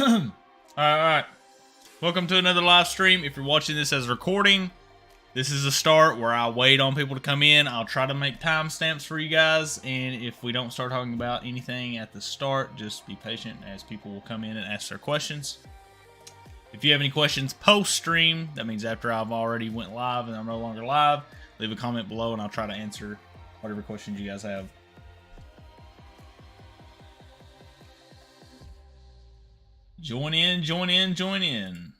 Alright. Welcome to another live stream. If you're watching this as a recording, this is a start where I wait on people to come in. I'll try to make timestamps for you guys, and if we don't start talking about anything at the start, just be patient as people will come in and ask their questions. If you have any questions post-stream, that means after I've already went live and I'm no longer live, leave a comment below and I'll try to answer whatever questions you guys have. Join in, join in, join in.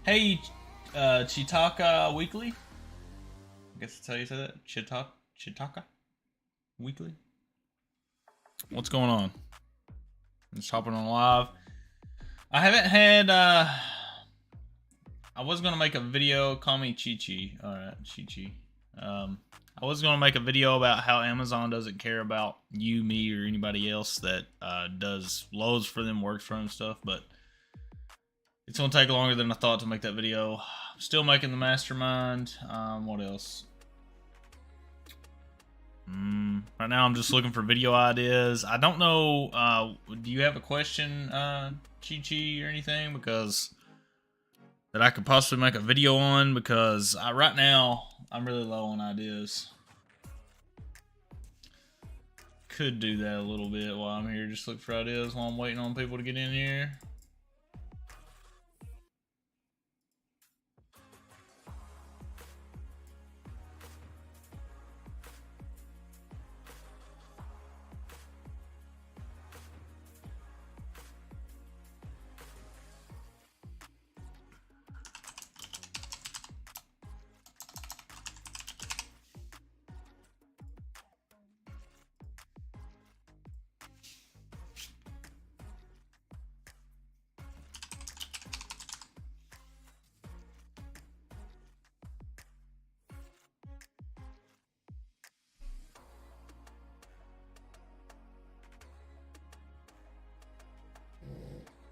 Hey, Chitaka Weekly? I guess that's how you say that? Chitaka Weekly? What's going on? I'm just hopping on live. I haven't had, I was going to make a video, call me Chi-Chi. Alright, Chi-Chi. I was going to make a video about how Amazon doesn't care about you, me, or anybody else that does loads for them, works for them stuff, but it's going to take longer than I thought to make that video. I'm still making the mastermind. What else? Right now I'm just looking for video ideas. I don't know, do you have a question, Chi-Chi, or anything? Because that I could possibly make a video on, because right now I'm really low on ideas. Could do that a little bit while I'm here, just look for ideas while I'm waiting on people to get in here.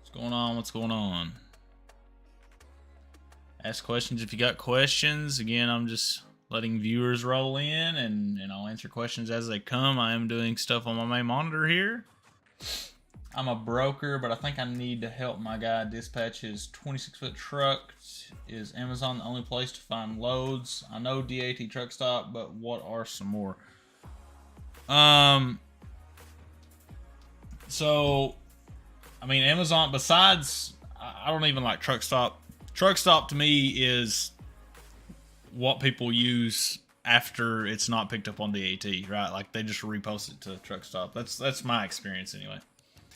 What's going on? What's going on? Ask questions if you got questions. Again, I'm just letting viewers roll in, and I'll answer questions as they come. I am doing stuff on my main monitor here. I'm a broker, but I think I need to help my guy dispatch his 26-foot truck. Is Amazon the only place to find loads? I know DAT Truck Stop, but what are some more? So, I mean, Amazon, besides, I don't even like Truck Stop. Truck Stop to me is what people use after it's not picked up on DAT, right? Like, they just repost it to Truck Stop. That's my experience anyway.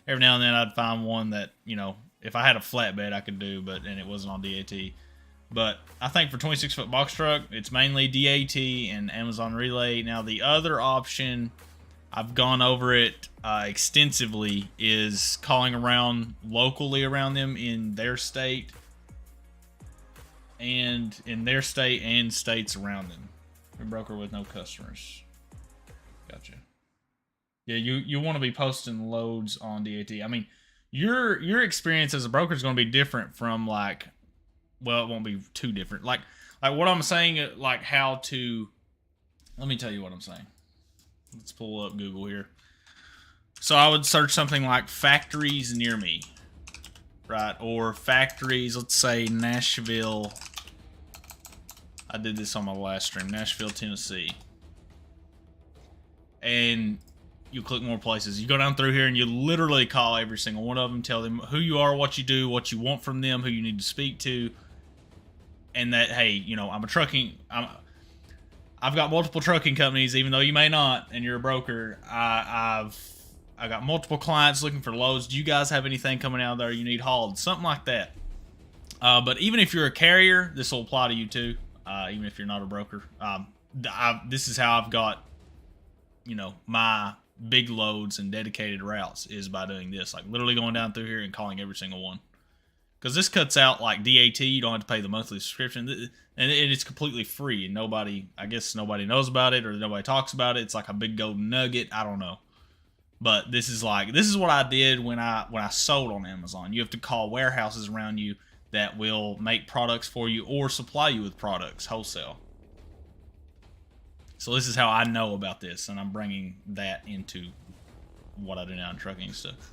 Every now and then I'd find one that, you know, if I had a flatbed I could do, and it wasn't on DAT. But I think for 26-foot box truck, it's mainly DAT and Amazon Relay. Now, the other option, I've gone over it extensively, is calling around locally around them in their state and states around them. A broker with no customers. Gotcha. Yeah, you want to be posting loads on DAT. I mean, your experience as a broker is going to be different from, like, well, it won't be too different. Like what I'm saying, like how to, let me tell you what I'm saying. Let's pull up Google here. So I would search something like factories near me, right? Or factories, let's say Nashville. I did this on my last stream, Nashville, Tennessee. And you click more places. You go down through here and you literally call every single one of them, tell them who you are, what you do, what you want from them, who you need to speak to, and that, hey, you know, I've got multiple trucking companies, even though you may not, and you're a broker. I got multiple clients looking for loads. Do you guys have anything coming out there you need hauled? Something like that. But even if you're a carrier, this will apply to you too. Even if you're not a broker. This is how I've got, you know, my big loads and dedicated routes, is by doing this. Like, literally going down through here and calling every single one. because this cuts out like DAT. You don't have to pay the monthly subscription, and it's completely free. And I guess nobody knows about it or nobody talks about it. It's like a big golden nugget. I don't know. But this is what I did when I sold on Amazon. You have to call warehouses around you that will make products for you or supply you with products wholesale. So this is how I know about this, and I'm bringing that into what I do now in trucking stuff.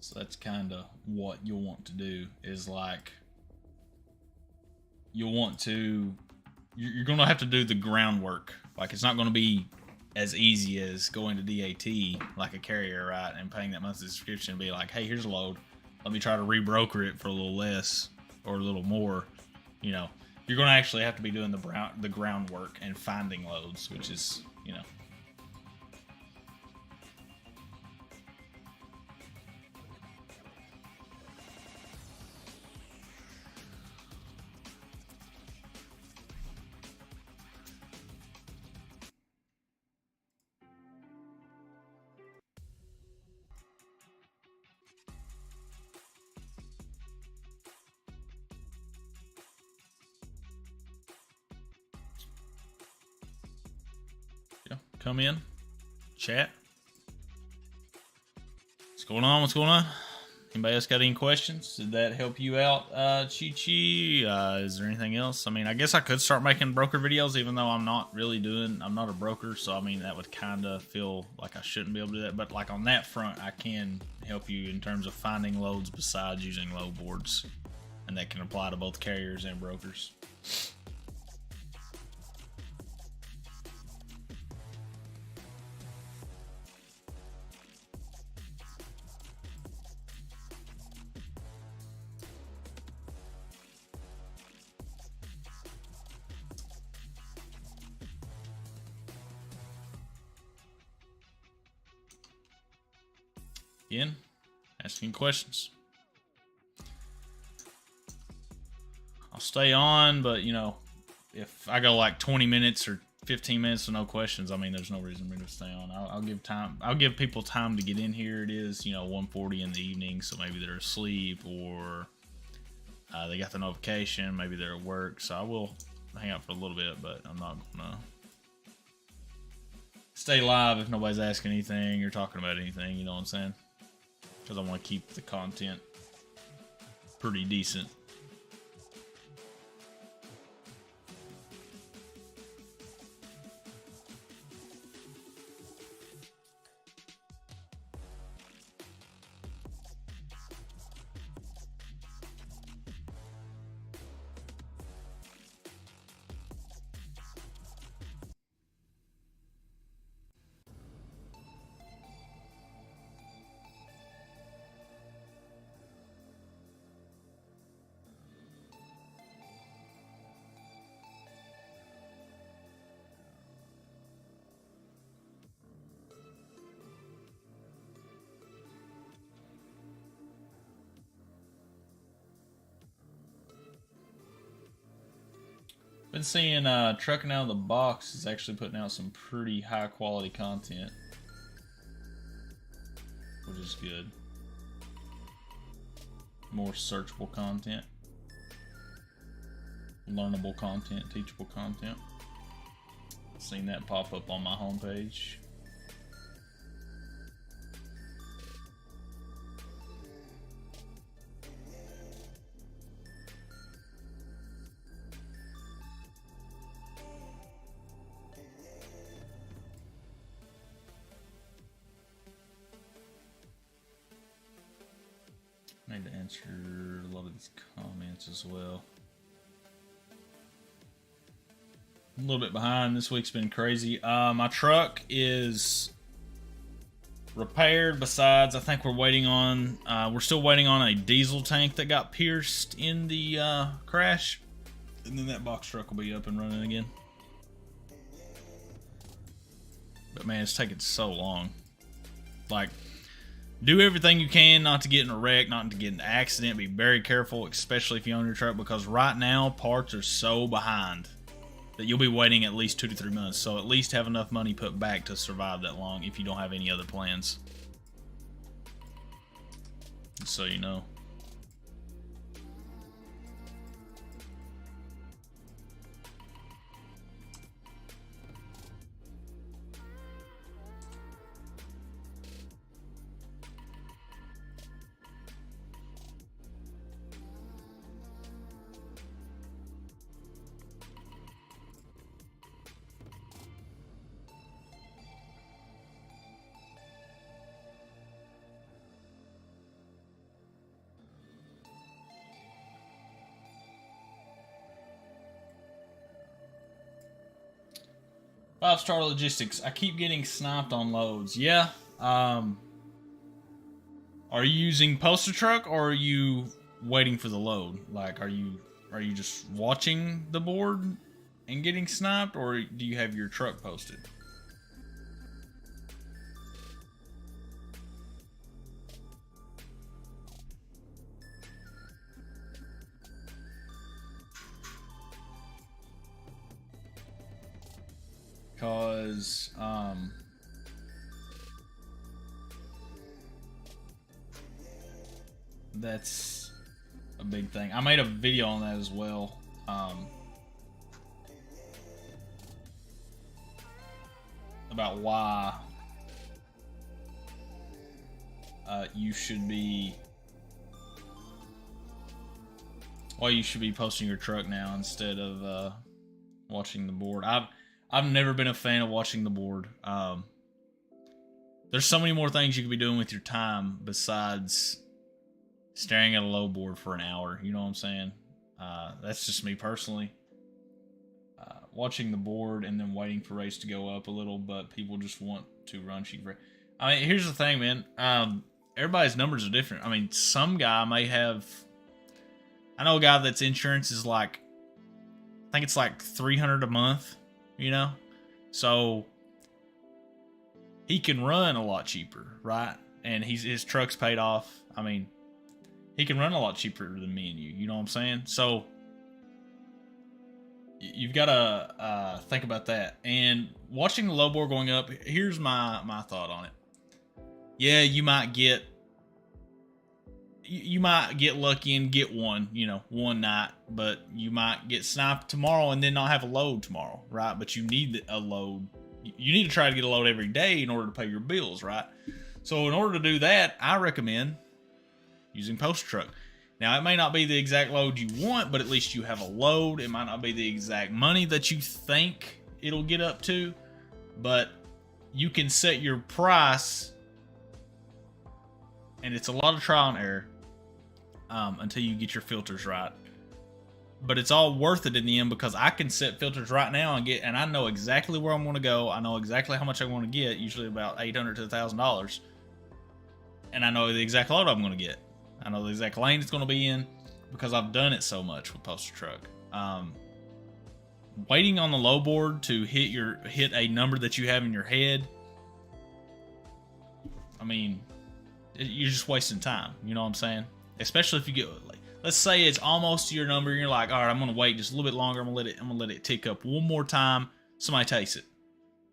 So that's kind of what you'll want to do is like you're going to have to do the groundwork. Like it's not going to be as easy as going to DAT like a carrier, right? And paying that monthly subscription and be like, hey, here's a load. Let me try to rebroker it for a little less or a little more. You know, you're going to actually have to be doing the groundwork and finding loads, which is, you know. Come in, chat. What's going on? What's going on? Anybody else got any questions? Did that help you out, Chi? Is there anything else? I mean, I guess I could start making broker videos, even though I'm not a broker. So, I mean, that would kind of feel like I shouldn't be able to do that. But like on that front, I can help you in terms of finding loads besides using load boards. And that can apply to both carriers and brokers. Again, asking questions. I'll stay on, but you know, if I go like 20 minutes or 15 minutes with no questions, I mean, there's no reason for me to stay on. I'll give time. I'll give people time to get in here. It is, you know, 1:40 in the evening, so maybe they're asleep or they got the notification. Maybe they're at work, so I will hang out for a little bit, but I'm not gonna stay live if nobody's asking anything or talking about anything. You know what I'm saying? Because I want to keep the content pretty decent. Been seeing Trucking Out of the Box is actually putting out some pretty high quality content, which is good. More searchable content, learnable content, teachable content. Seen that pop up on my homepage. I need to answer a lot of these comments as well. A little bit behind. This week's been crazy. My truck is repaired. Besides, I think we're waiting on, we're still waiting on a diesel tank that got pierced in the crash. And then that box truck will be up and running again. But man, it's taking so long. Like, do everything you can not to get in a wreck, not to get in an accident. Be very careful, especially if you own your truck, because right now parts are so behind that you'll be waiting at least 2 to 3 months. So at least have enough money put back to survive that long if you don't have any other plans. Just so you know. Five-star logistics. I keep getting sniped on loads. Yeah. Are you using poster truck or are you waiting for the load? Like, are you just watching the board and getting sniped, or do you have your truck posted? Because that's a big thing. I made a video on that as well. About why you should be posting your truck now instead of watching the board. I've never been a fan of watching the board. There's so many more things you could be doing with your time besides staring at a low board for an hour. You know what I'm saying? That's just me personally. Watching the board and then waiting for rates to go up a little, but people just want to run cheap. I mean, here's the thing, man. Everybody's numbers are different. I mean, some guy may have... I know a guy that's insurance is like... I think it's like $300 a month, you know? So... he can run a lot cheaper, right? And his truck's paid off. I mean, he can run a lot cheaper than me and you. You know what I'm saying? So you've got to think about that. And watching the low board going up, here's my thought on it. Yeah, you might get lucky and get one, you know, one night, but you might get sniped tomorrow and then not have a load tomorrow, right? But you need a load. You need to try to get a load every day in order to pay your bills, right? So in order to do that, I recommend using poster truck. Now, it may not be the exact load you want, but at least you have a load. It might not be the exact money that you think it'll get up to, but you can set your price, and it's a lot of trial and error until you get your filters right. But it's all worth it in the end, because I can set filters right now and I know exactly where I'm going to go. I know exactly how much I want to get, usually about $800 to $1,000. And I know the exact load I'm going to get. I know the exact lane it's going to be in because I've done it so much with poster truck. Waiting on the low board to hit a number that you have in your head, I mean, you're just wasting time. You know what I'm saying? Especially if you get, like, let's say it's almost to your number, and you're like, all right, I'm gonna wait just a little bit longer. I'm gonna let it tick up one more time. Somebody takes it.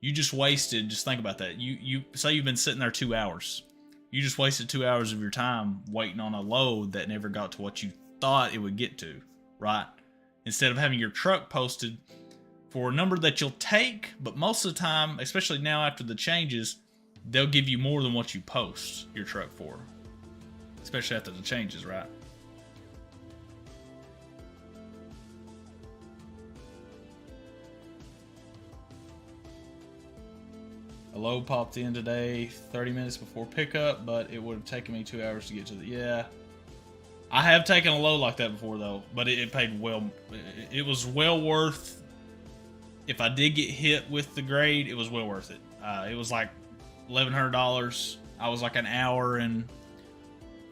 You just wasted. Just think about that. You say you've been sitting there 2 hours. You just wasted 2 hours of your time waiting on a load that never got to what you thought it would get to, right? Instead of having your truck posted for a number that you'll take, but most of the time, especially now after the changes, they'll give you more than what you post your truck for. Especially after the changes, right? A load popped in today 30 minutes before pickup, but it would have taken me 2 hours to get to the... Yeah. I have taken a load like that before, though, but it paid well. It was well worth... If I did get hit with the grade, it was well worth it. It was like $1,100 I was like an hour and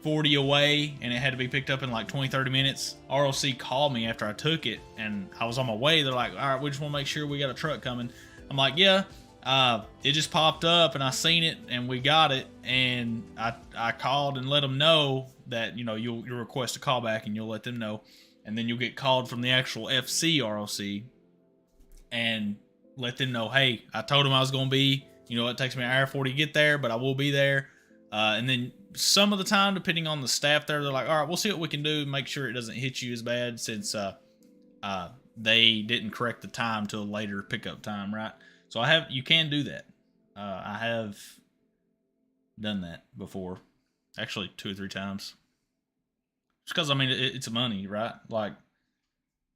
40 away, and it had to be picked up in like 20-30 minutes. ROC called me after I took it, and I was on my way. They're like, all right, we just want to make sure we got a truck coming. I'm like, yeah. It just popped up, and I seen it, and we got it, and I called and let them know that, you know, you'll request a call back, and you'll let them know, and then you'll get called from the actual FC ROC and let them know, hey, I told them I was going to be, you know, it takes me an hour 40 to get there, but I will be there. And then some of the time, depending on the staff there, they're like, all right, we'll see what we can do, make sure it doesn't hit you as bad, since they didn't correct the time to a later pickup time, right? So you can do that. I have done that before, actually 2 or 3 times. Just because, I mean, it's money, right? Like,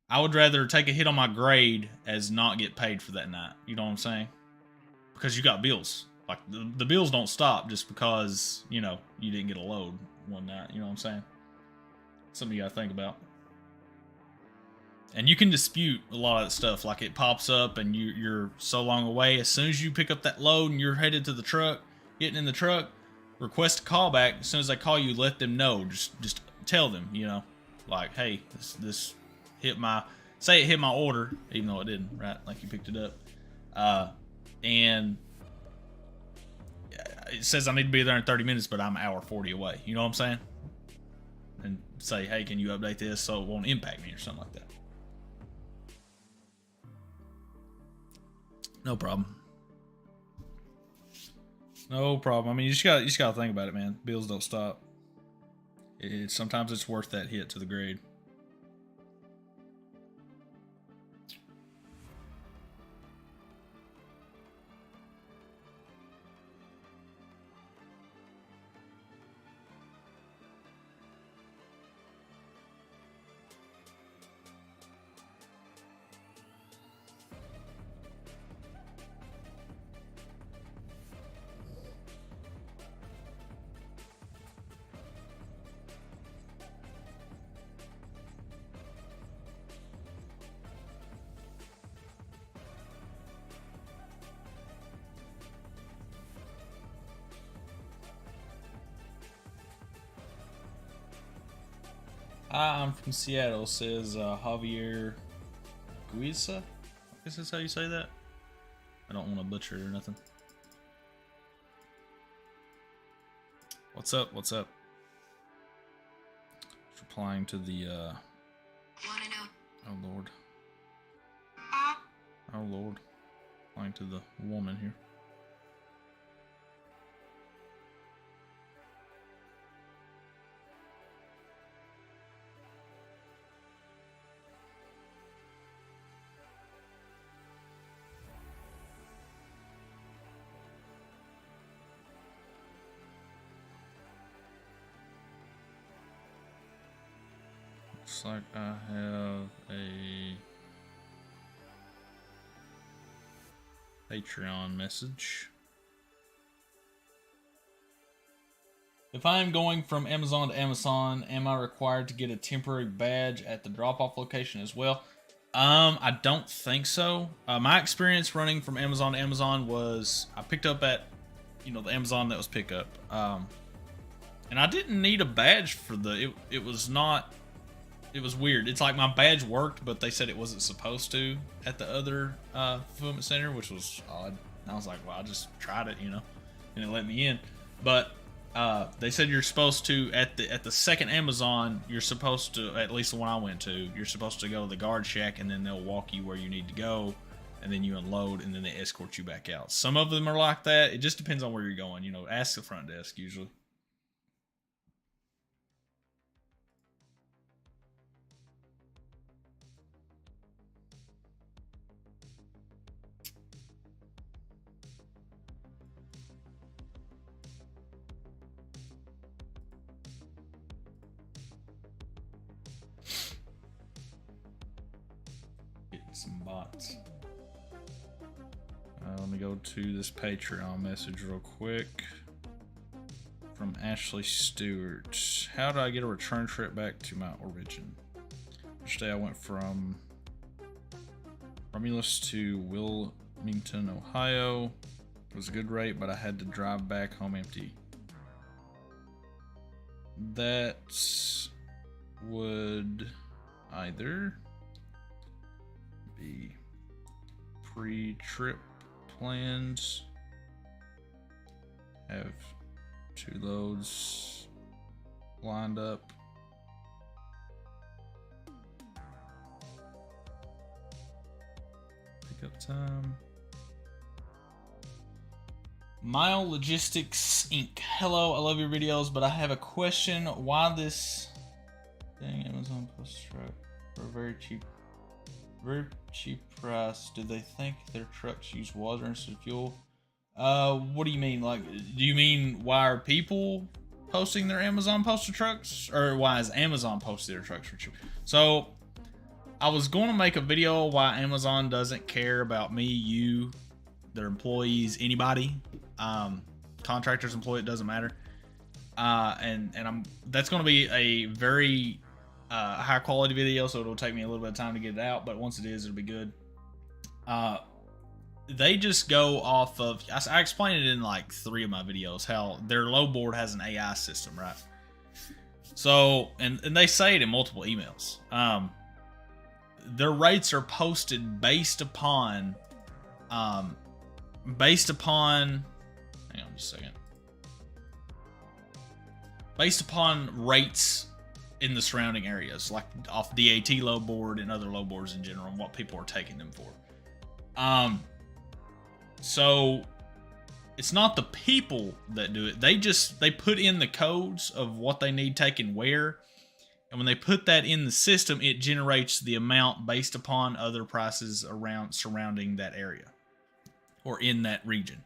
I would rather take a hit on my grade as not get paid for that night. You know what I'm saying? Because you got bills. Like, the bills don't stop just because, you know, you didn't get a load one night. You know what I'm saying? Something you got to think about. And you can dispute a lot of that stuff. Like, it pops up and you're so long away. As soon as you pick up that load and you're headed to the truck, getting in the truck, request a callback. As soon as they call you, let them know. Just tell them, you know, like, hey, this hit my, say it hit my order, even though it didn't, right? Like, you picked it up. And it says I need to be there in 30 minutes, but I'm an hour 40 away. You know what I'm saying? And say, hey, can you update this so it won't impact me or something like that? No problem. No problem. I mean, you just gotta think about it, man. Bills don't stop. Sometimes it's worth that hit to the grade. Hi, I'm from Seattle, says Javier Guisa. I guess that's how you say that. I don't want to butcher it or nothing. What's up? What's up? Just replying to the Wanna know? oh Lord. Oh Lord. Replying to the woman here. Looks like I have a Patreon message. If I am going from Amazon to Amazon, am I required to get a temporary badge at the drop-off location as well? I don't think so. My experience running from Amazon to Amazon was I picked up at, you know, the Amazon that was pickup. And I didn't need a badge for it was not, it was weird. It's like my badge worked, but they said it wasn't supposed to at the other fulfillment center, which was odd. And I was like, well, I just tried it, you know, and it let me in. But they said you're supposed to at the second Amazon, you're supposed to, at least the one I went to, you're supposed to go to the guard shack, and then they'll walk you where you need to go, and then you unload, and then they escort you back out. Some of them are like that. It just depends on where you're going. You know, ask the front desk usually. Some bots. Let me go to this Patreon message real quick from Ashley Stewart. How do I get a return trip back to my origin? Each day I went from Romulus to Wilmington, Ohio. It was a good rate, but I had to drive back home empty. that would either be pre-trip plans, have 2 loads lined up, pickup time. Mile Logistics Inc. Hello, I love your videos, but I have a question. Why this dang Amazon Post truck for a very cheap price? Do they think their trucks use water instead of fuel? What do you mean? Like, do you mean why are people posting their Amazon posted trucks, or why is Amazon posting their trucks for cheap? So I was going to make a video why Amazon doesn't care about me, you, their employees, anybody, contractors, employee, it doesn't matter. And that's going to be a very high quality video, so it'll take me a little bit of time to get it out, but once it is, it'll be good. They just go off of, I explained it in like 3 of my videos, how their load board has an AI system, right? So, and they say it in multiple emails. Their rates are posted based upon, hang on just a second. Based upon rates in the surrounding areas, like off DAT load board and other load boards in general, and what people are taking them for. So it's not the people that do it. They put in the codes of what they need taken where, and when they put that in the system, it generates the amount based upon other prices around surrounding that area or in that region.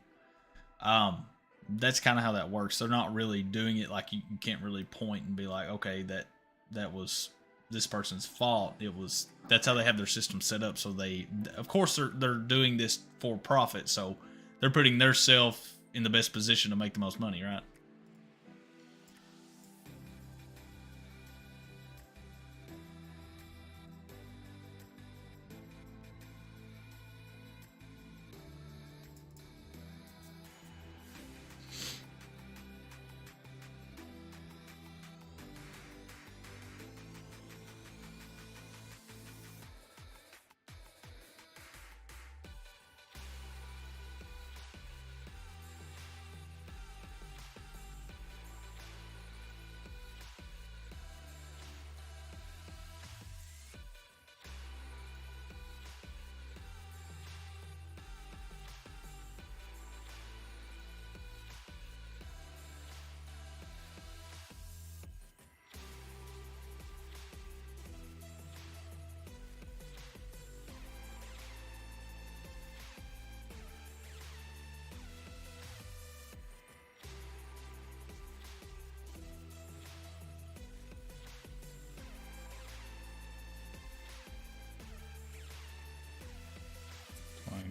That's kind of how that works. They're not really doing it like you can't really point and be like, okay, that was this person's fault. That's how they have their system set up. So of course they're doing this for profit. So they're putting their self in the best position to make the most money, right?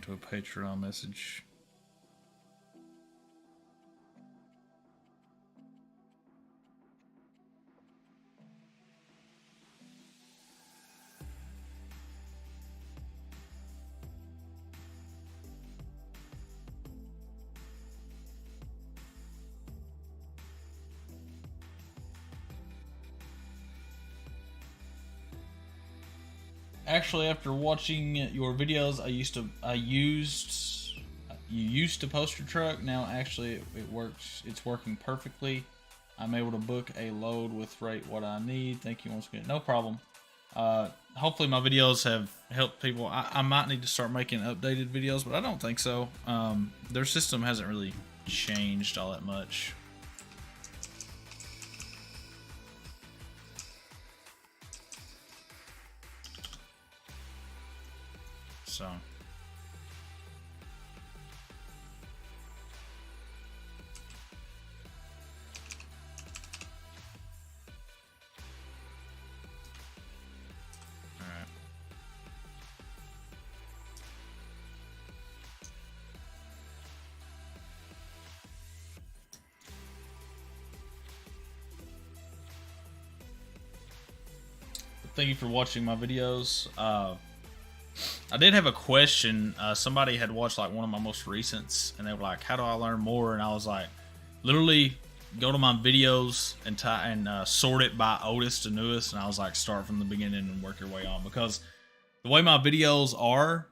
To a Patreon message. Actually, after watching your videos, you used to post your truck. Now actually it works. It's working perfectly. I'm able to book a load with rate what I need. Thank you once again. No problem. Hopefully my videos have helped people. I might need to start making updated videos, but I don't think so. Their system hasn't really changed all that much. So thank you for watching my videos. I did have a question. Somebody had watched like one of my most recents, and they were like, "How do I learn more?" And I was like, literally go to my videos and sort it by oldest to newest, and I was like, start from the beginning and work your way on, because the way my videos are,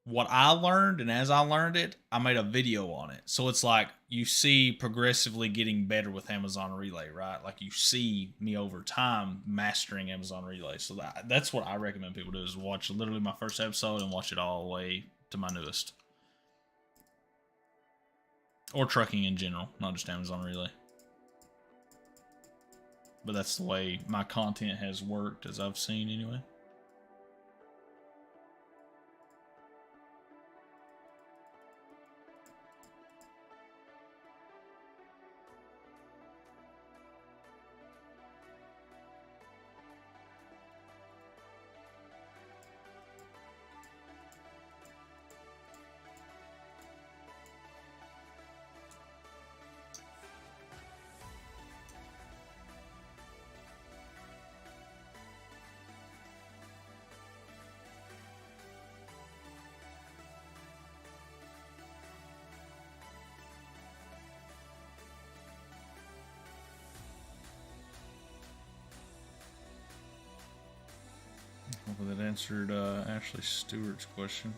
what I learned, and as I learned it, I made a video on it. So it's like you see progressively getting better with Amazon Relay, right? Like you see me over time mastering Amazon Relay. So that's what I recommend people do, is watch literally my first episode and watch it all the way to my newest. Or trucking in general, not just Amazon Relay. But that's the way my content has worked, as I've seen anyway. Hopefully that answered Ashley Stewart's question.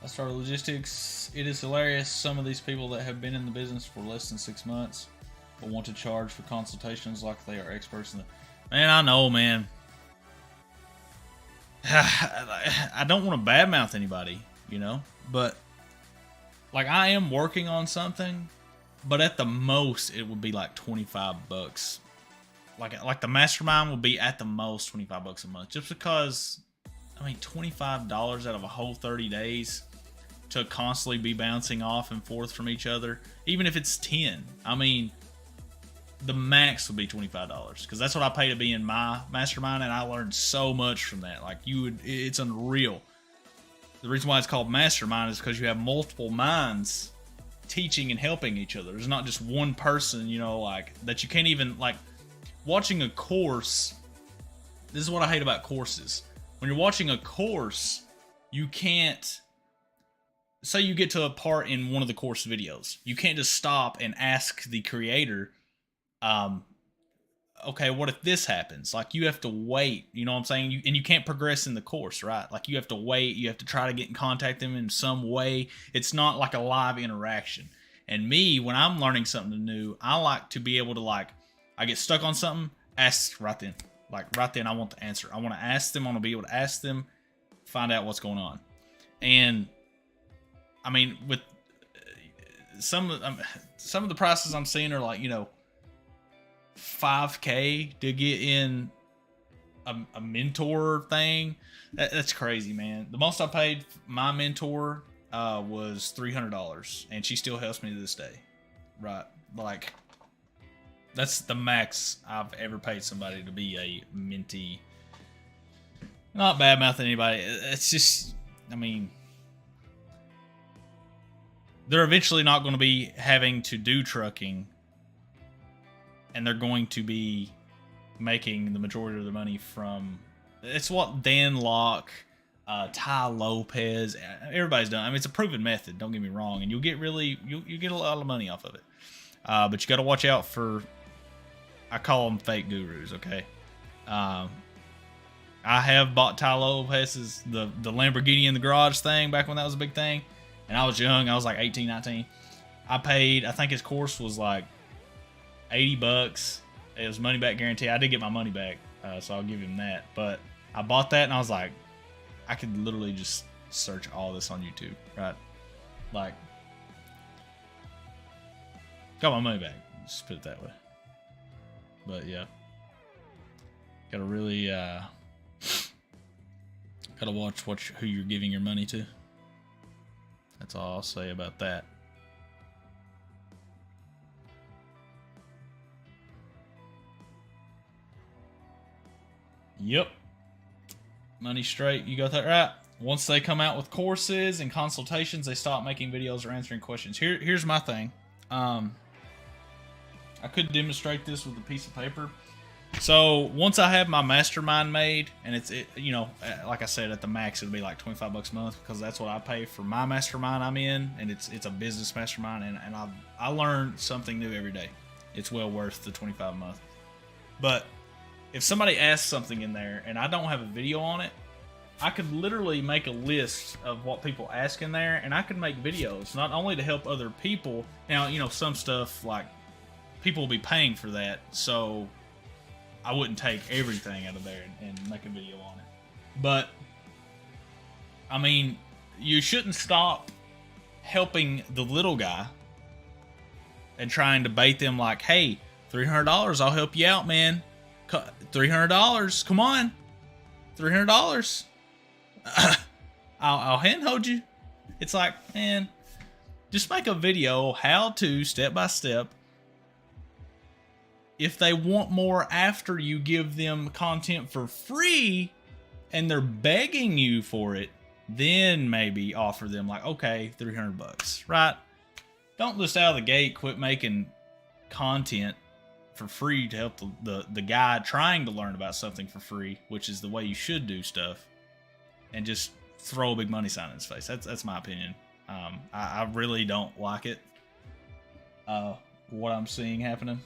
I started logistics. It is hilarious. Some of these people that have been in the business for less than 6 months but want to charge for consultations like they are experts in the... Man, I know, man. I don't want to badmouth anybody, you know? But, like, I am working on something, but at the most, it would be like $25. Like the mastermind would be at the most $25 a month. Just because, I mean, $25 out of a whole 30 days to constantly be bouncing off and forth from each other, even if it's 10, I mean, the max would be $25, because that's what I pay to be in my mastermind, and I learned so much from that. Like, it's unreal. The reason why it's called mastermind is because you have multiple minds teaching and helping each other. There's not just one person, you know, like, that you can't even, like, watching a course. This is what I hate about courses. When you're watching a course, you can't, say you get to a part in one of the course videos, you can't just stop and ask the creator, okay, what if this happens? Like, you have to wait, you know what I'm saying? And you can't progress in the course, right? Like, you have to wait, you have to try to get in contact with them in some way. It's not like a live interaction. And me, when I'm learning something new, I like to be able to, like, I get stuck on something, ask right then. Like, right then, I want the answer. I want to ask them. I want to be able to ask them, find out what's going on. And, I mean, with some of the prices I'm seeing are like, you know, $5K to get in a mentor thing. That's crazy, man. The most I paid my mentor was $300, and she still helps me to this day. Right? Like, that's the max I've ever paid somebody to be a mentee. Not bad mouthing anybody. It's just, I mean, they're eventually not going to be having to do trucking, and they're going to be making the majority of their money from... It's what Dan Locke, Ty Lopez, everybody's done. I mean, it's a proven method, don't get me wrong, and you'll get a lot of money off of it. But you got to watch out for, I call them fake gurus, okay? I have bought Tai Lopez's, the Lamborghini in the garage thing back when that was a big thing. And I was young. I was like 18, 19. I paid, I think his course was like $80. It was money back guarantee. I did get my money back, so I'll give him that. But I bought that and I was like, I could literally just search all this on YouTube, right? Like, got my money back. Just put it that way. But yeah, gotta really gotta watch who you're giving your money to. That's all I'll say about that. Yep. Money straight. You got that right. Once they come out with courses and consultations, they stop making videos or answering questions. Here's my thing. I could demonstrate this with a piece of paper. So once I have my mastermind made, and you know, like I said, at the max it'll be like $25 a month, because that's what I pay for my mastermind I'm in, and it's a business mastermind, and I learn something new every day. It's well worth the $25 a month. But if somebody asks something in there and I don't have a video on it, I could literally make a list of what people ask in there, and I could make videos not only to help other people. Now, you know, some stuff like people will be paying for that, so I wouldn't take everything out of there and make a video on it. But I mean, you shouldn't stop helping the little guy and trying to bait them like, hey, $300, I'll help you out, man. $300, come on, $300. I'll handhold you. It's like, man, just make a video how to, step by step. If they want more after you give them content for free and they're begging you for it, then maybe offer them like, okay, $300, right? Don't just out of the gate quit making content for free to help the guy trying to learn about something for free, which is the way you should do stuff, and just throw a big money sign in his face. That's my opinion. I really don't like it, what I'm seeing happening.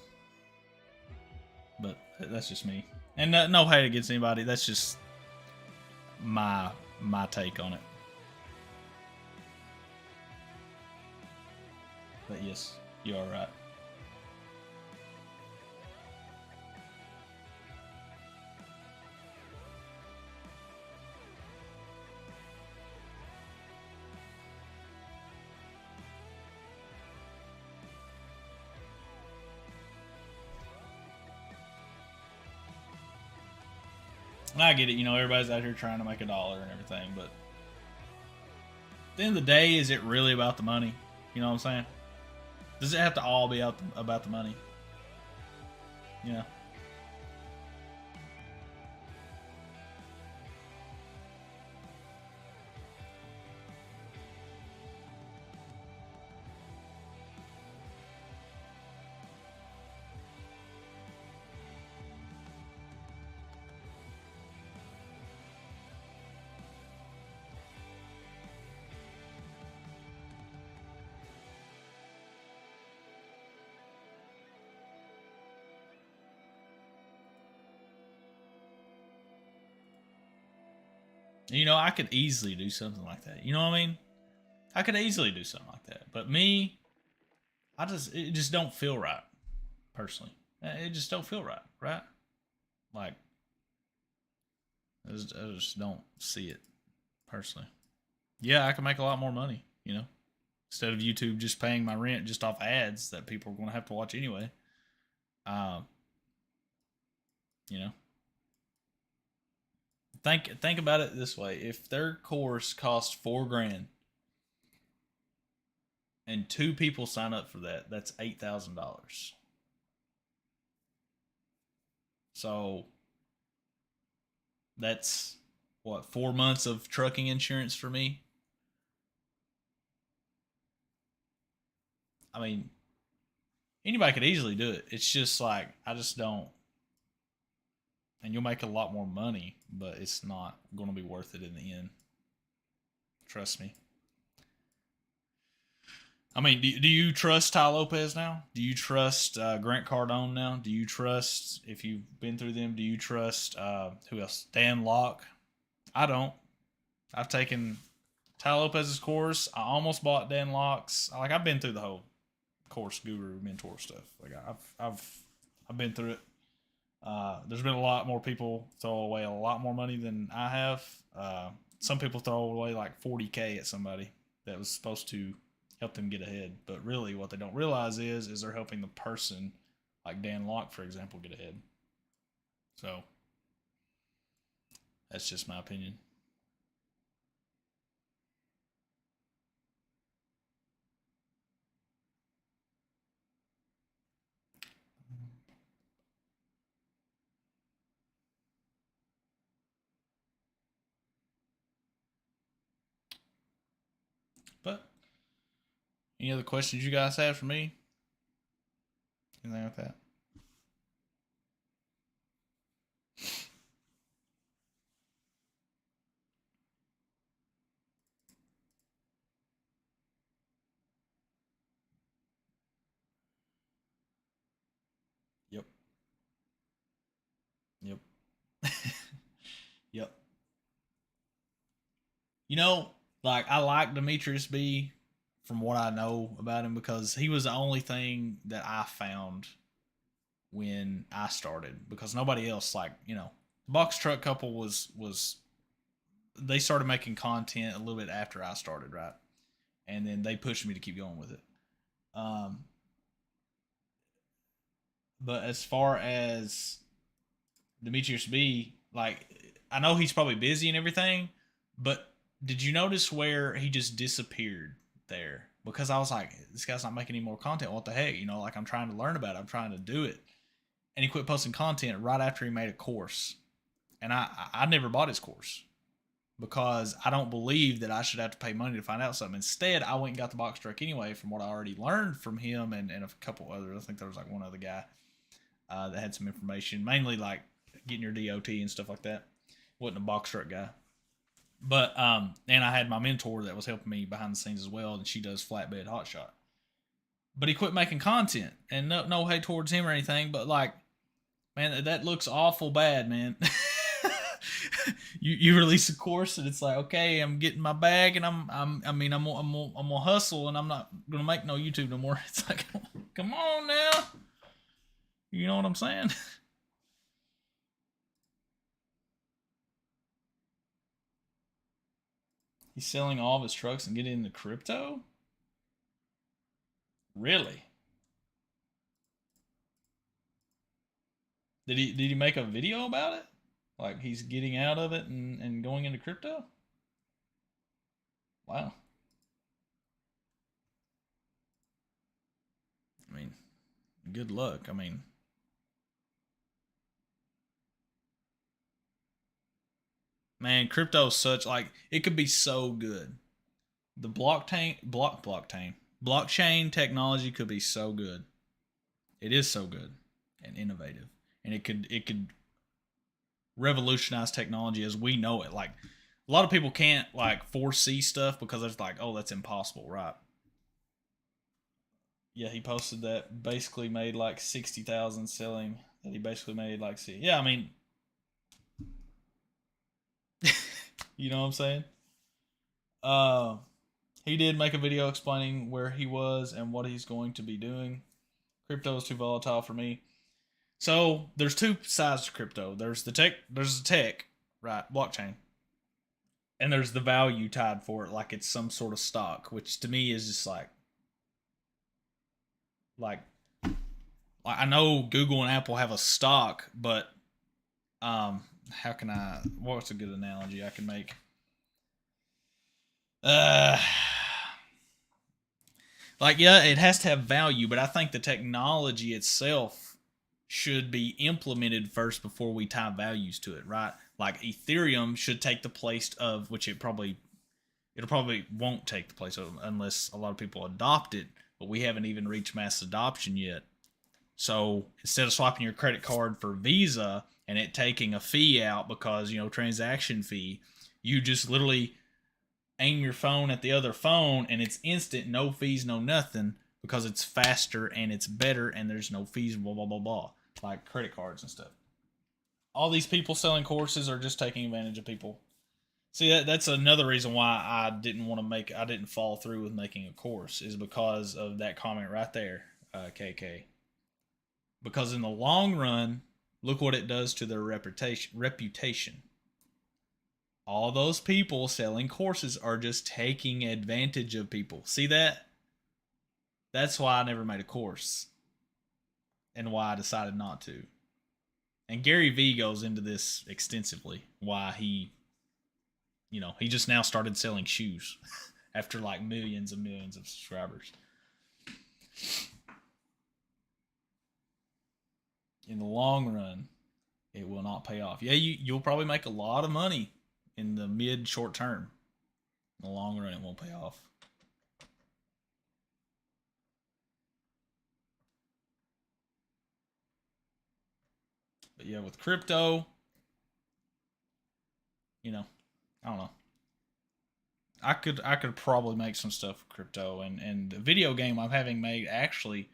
But that's just me. And no hate against anybody. That's just my take on it. But yes, you are right. And I get it, you know, everybody's out here trying to make $1 and everything, but at the end of the day, is it really about the money? You know what I'm saying? Does it have to all be about the money? You know? You know, I could easily do something like that. You know what I mean? I could easily do something like that. But me, it just don't feel right, personally. It just don't feel right, right? Like, I just don't see it, personally. Yeah, I can make a lot more money, you know? Instead of YouTube just paying my rent just off ads that people are going to have to watch anyway. You know? Think about it this way. If their course costs $4,000 and 2 people sign up for that, that's $8,000. So that's what, 4 months of trucking insurance for me? I mean, anybody could easily do it. It's just like, I just don't. And you'll make a lot more money, but it's not going to be worth it in the end. Trust me. I mean, do you trust Ty Lopez now? Do you trust Grant Cardone now? Do you trust, if you've been through them, do you trust who else? Dan Locke? I don't. I've taken Ty Lopez's course. I almost bought Dan Locke's. Like, I've been through the whole course guru mentor stuff. Like, I've been through it. There's been a lot more people throw away a lot more money than I have. Some people throw away like 40K at somebody that was supposed to help them get ahead. But really, what they don't realize is they're helping the person, like Dan Locke, for example, get ahead. So that's just my opinion. But any other questions you guys have for me? Anything like that? Yep. Yep. Yep. You know, like, I like Demetrius B from what I know about him because he was the only thing that I found when I started, because nobody else, like, the box truck couple was they started making content a little bit after I started, right? And then they pushed me to keep going with it. Um, but as far as Demetrius B, like, I know he's probably busy and everything, but did you notice where he just disappeared there? Because I was like, this guy's not making any more content. What the heck? Like, I'm trying to learn about it. I'm trying to do it. And he quit posting content right after he made a course. And I never bought his course because I don't believe that I should have to pay money to find out something. Instead, I went and got the box truck anyway from what I already learned from him and a couple others. I think there was like one other guy that had some information, mainly like getting your DOT and stuff like that. Wasn't a box truck guy. But and I had my mentor that was helping me behind the scenes as well, and she does flatbed hotshot. But he quit making content, and no hate towards him or anything, but like, man, that looks awful bad, man. you release a course and it's like, okay, I'm getting my bag and I'm gonna hustle and I'm not gonna make no YouTube no more. It's like, come on now, you know what I'm saying? He's selling all of his trucks and getting into crypto. Really? Did he make a video about it? Like, he's getting out of it and going into crypto? Wow. I mean, good luck. I mean, man, crypto's such, like, it could be so good. The blockchain technology could be so good. It is so good and innovative, and it could revolutionize technology as we know it. Like, a lot of people can't like foresee stuff because it's like, oh, that's impossible, right? Yeah, he posted that basically made like 60,000 selling. That he basically made like, see, yeah, I mean, you know what I'm saying? Uh, he did make a video explaining where he was and what he's going to be doing. Crypto is too volatile for me. So there's two sides to crypto. There's the tech, right? Blockchain. And there's the value tied for it, like it's some sort of stock, which to me is just like I know Google and Apple have a stock, but how can I? What's a good analogy I can make? Uh, like, yeah, it has to have value, but I think the technology itself should be implemented first before we tie values to it, right? Like, Ethereum should take the place of, which it'll probably won't take the place of unless a lot of people adopt it, but we haven't even reached mass adoption yet. So instead of swiping your credit card for Visa and it taking a fee out because, transaction fee, you just literally aim your phone at the other phone and it's instant, no fees, no nothing, because it's faster and it's better and there's no fees, blah, blah, blah, blah, like credit cards and stuff. All these people selling courses are just taking advantage of people. See, that's another reason why I didn't fall through with making a course, is because of that comment right there, KK. Because in the long run, look what it does to their reputation. All those people selling courses are just taking advantage of people. See that? That's why I never made a course and why I decided not to. And Gary Vee goes into this extensively, why he just now started selling shoes after like millions and millions of subscribers. In the long run, it will not pay off. Yeah, you'll probably make a lot of money in the short term. In the long run, it won't pay off. But yeah, with crypto, I don't know. I could probably make some stuff with crypto, and the video game I'm having made, actually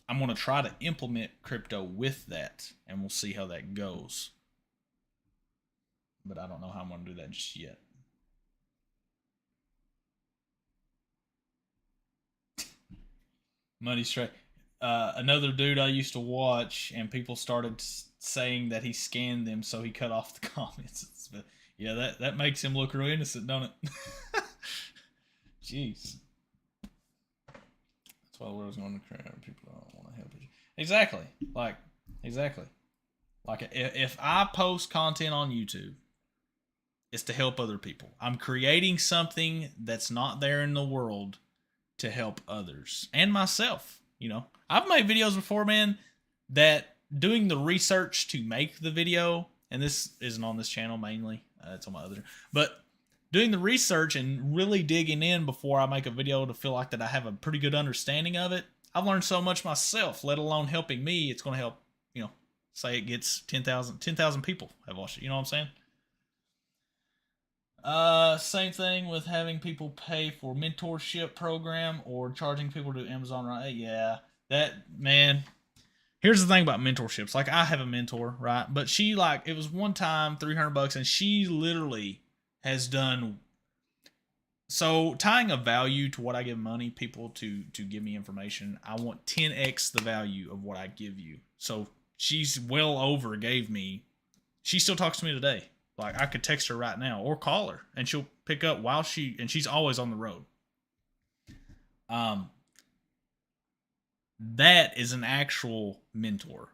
I'm going to try to implement crypto with that, and we'll see how that goes. But I don't know how I'm going to do that just yet. Money straight. Another dude I used to watch, and people started saying that he scanned them, so he cut off the comments. Yeah, that makes him look real innocent, don't it? Jeez. That's why the world's going to crowd. People don't want to help you. Exactly. Like, if I post content on YouTube, it's to help other people. I'm creating something that's not there in the world to help others and myself. I've made videos before, man, that doing the research to make the video, and this isn't on this channel mainly, it's on my other, but doing the research and really digging in before I make a video to feel like that I have a pretty good understanding of it. I've learned so much myself, let alone helping me. It's going to help, say it gets 10,000 people have watched it. You know what I'm saying? Same thing with having people pay for mentorship program or charging people to Amazon, right? Yeah, that, man. Here's the thing about mentorships. Like, I have a mentor, right? But she, it was one time $300, and she literally has done. So tying a value to what I give money people to give me information, I want 10x the value of what I give you. So she's well over gave me. She still talks to me today. Like, I could text her right now or call her, and she'll pick up and she's always on the road. That is an actual mentor.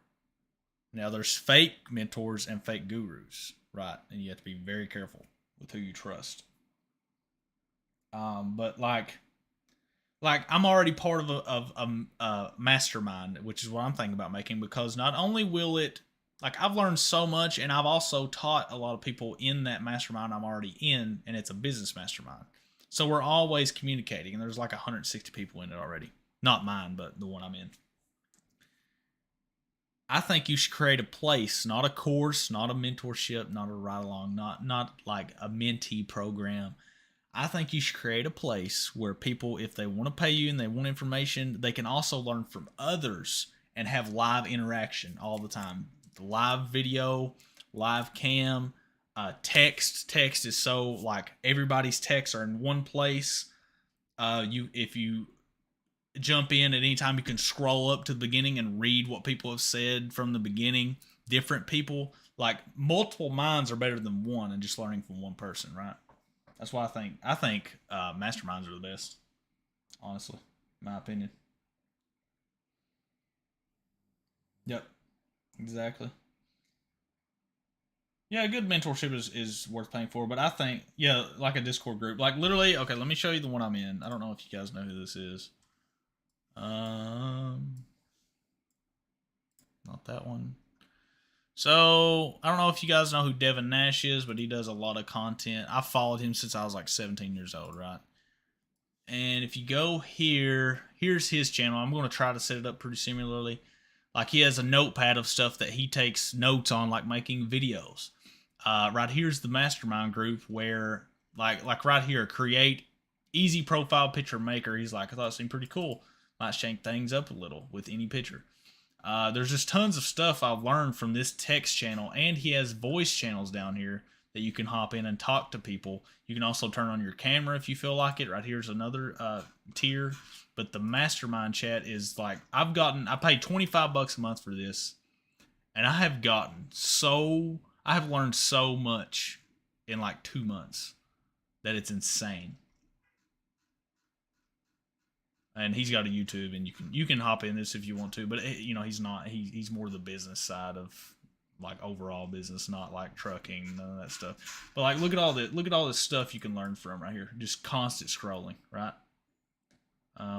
Now, there's fake mentors and fake gurus, right? And you have to be very careful with who you trust. But I'm already part of a mastermind, which is what I'm thinking about making, because not only will it, I've learned so much, and I've also taught a lot of people in that mastermind I'm already in, and it's a business mastermind. So we're always communicating, and there's 160 people in it already. Not mine, but the one I'm in. I think you should create a place, not a course, not a mentorship, not a ride-along, not like a mentee program. I think you should create a place where people, if they want to pay you and they want information, they can also learn from others and have live interaction all the time. Live video, live cam, text. Text is so, everybody's texts are in one place. If you jump in at any time, you can scroll up to the beginning and read what people have said from the beginning. Different people, multiple minds are better than one, and just learning from one person, right? That's why I think masterminds are the best, honestly, in my opinion. Yep, exactly. Yeah, a good mentorship is worth paying for, but I think, yeah, like a Discord group. Literally, okay, let me show you the one I'm in. I don't know if you guys know who this is. Not that one. So, I don't know if you guys know who Devin Nash is, but he does a lot of content. I've followed him since I was 17 years old, right? And if you go here, here's his channel. I'm going to try to set it up pretty similarly. He has a notepad of stuff that he takes notes on, making videos. Right here's the mastermind group where Like right here, create easy profile picture maker. He's like, I thought it seemed pretty cool. Might shake things up a little with any picture. There's just tons of stuff I've learned from this text channel, and he has voice channels down here that you can hop in and talk to people. You can also turn on your camera if you feel like it. Right here's another tier. But the mastermind chat is like, I paid $25 a month for this, and I have learned so much in like 2 months that it's insane. And he's got a YouTube, and you can hop in this if you want to, but he's more the business side of like overall business, not like trucking, none of that stuff. But like look at all this stuff you can learn from right here. Just constant scrolling, right?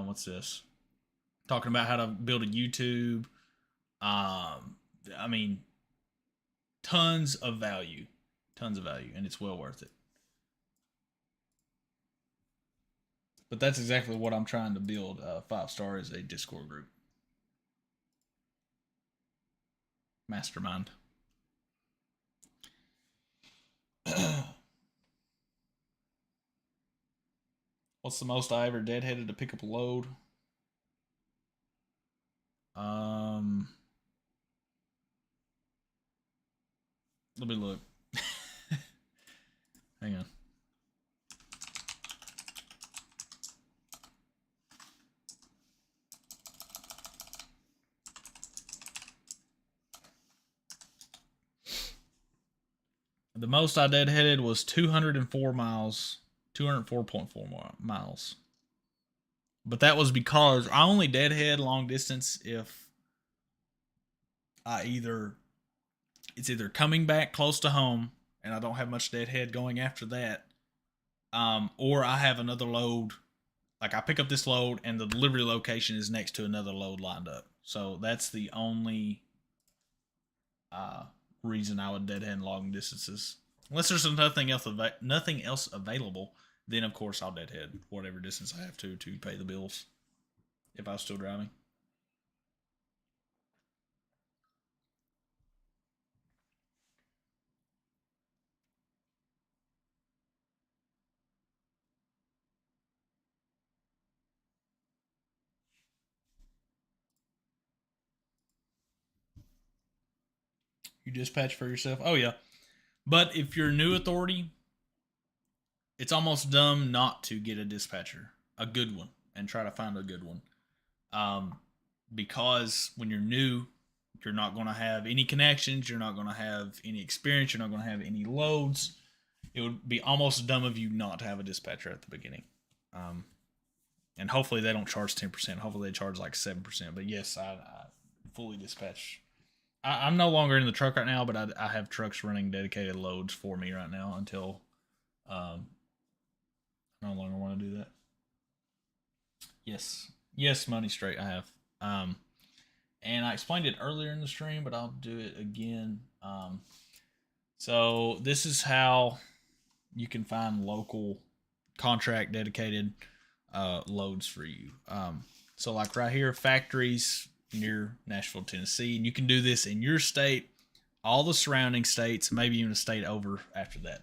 What's this? Talking about how to build a YouTube. I mean, tons of value, and it's well worth it. But that's exactly what I'm trying to build. 5-star is a Discord group. Mastermind. What's the most I ever deadheaded to pick up a load? Let me look. Hang on. The most I deadheaded was 204 miles, 204.4 miles. But that was because I only deadhead long distance if it's either coming back close to home and I don't have much deadhead going after that, or I have another load. Like I pick up this load and the delivery location is next to another load lined up. So that's the only reason I would deadhead long distances. Unless there's nothing else available, then of course I'll deadhead whatever distance I have to pay the bills if I was still driving. You dispatch for yourself? Oh yeah. But if you're a new authority, it's almost dumb not to get a dispatcher, a good one, and try to find a good one. Because when you're new, you're not going to have any connections, you're not going to have any experience, you're not going to have any loads. It would be almost dumb of you not to have a dispatcher at the beginning. And hopefully they don't charge 10%. Hopefully they charge like 7%. But yes, I fully dispatch. I'm no longer in the truck right now, but I have trucks running dedicated loads for me right now until I no longer want to do that. Yes, money straight. I have. And I explained it earlier in the stream, but I'll do it again. So this is how you can find local contract dedicated loads for you. So like right here, factories near Nashville, Tennessee, and you can do this in your state, all the surrounding states, maybe even a state over after that.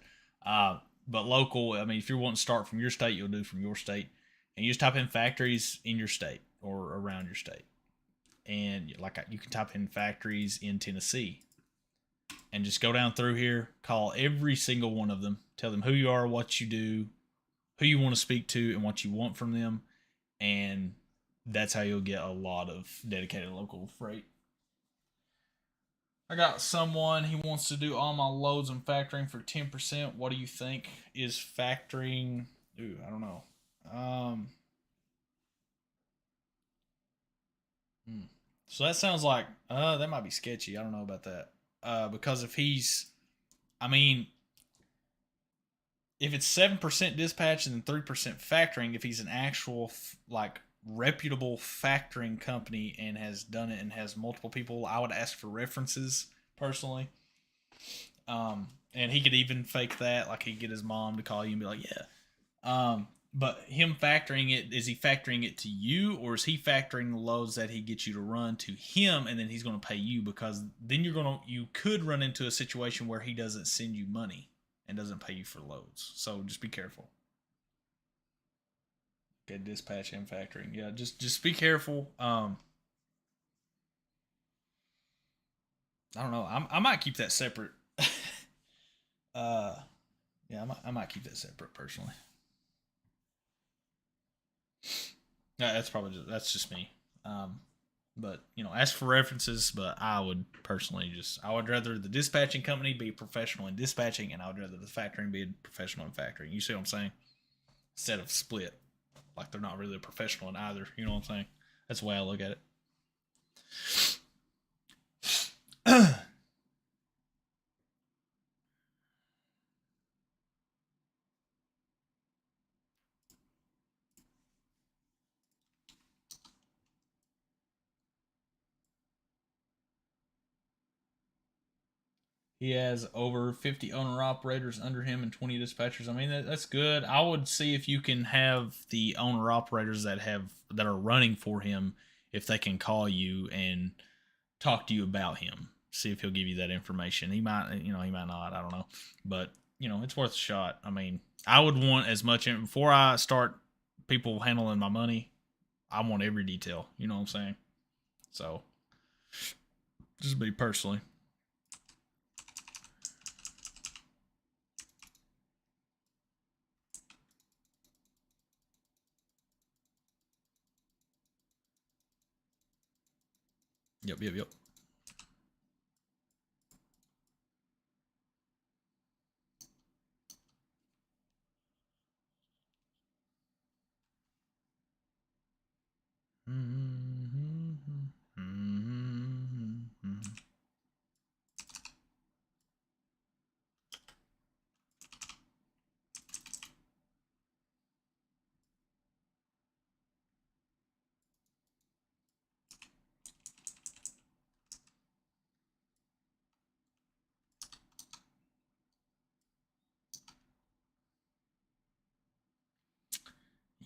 But local, I mean, if you're wanting to start from your state, you'll do from your state, and you just type in factories in your state or around your state, and like you can type in factories in Tennessee, and just go down through here, call every single one of them, tell them who you are, what you do, who you want to speak to, and what you want from them, and that's how you'll get a lot of dedicated local freight. I got someone, he wants to do all my loads and factoring for 10%. What do you think is factoring? Ooh, I don't know. So that sounds like that might be sketchy. I don't know about that. Because if I mean, if it's 7% dispatch and 3% factoring, if he's an actual like reputable factoring company and has done it and has multiple people, I would ask for references personally. And he could even fake that, like he'd get his mom to call you and be like, yeah. But him factoring it, is he factoring it to you, or is he factoring the loads that he gets you to run to him, and then he's going to pay you? Because then you could run into a situation where he doesn't send you money. and doesn't pay you for loads. So just be careful. Get dispatch and factoring. Yeah, just be careful. I don't know. I might keep that separate. uh, yeah, I might keep that separate personally. Yeah, that's just me. Um, but ask for references. But I would personally I would rather the dispatching company be professional in dispatching, and I would rather the factoring be professional in factoring. You see what I'm saying? Instead of split, like they're not really a professional in either. You know what I'm saying? That's the way I look at it. He has over 50 owner operators under him and 20 dispatchers. I mean, that's good. I would see if you can have the owner operators that are running for him, if they can call you and talk to you about him. See if he'll give you that information. He might, he might not. I don't know, but it's worth a shot. I mean, I would want as much before I start people handling my money. I want every detail. You know what I'm saying? So, just me personally. Yep, yep, yep.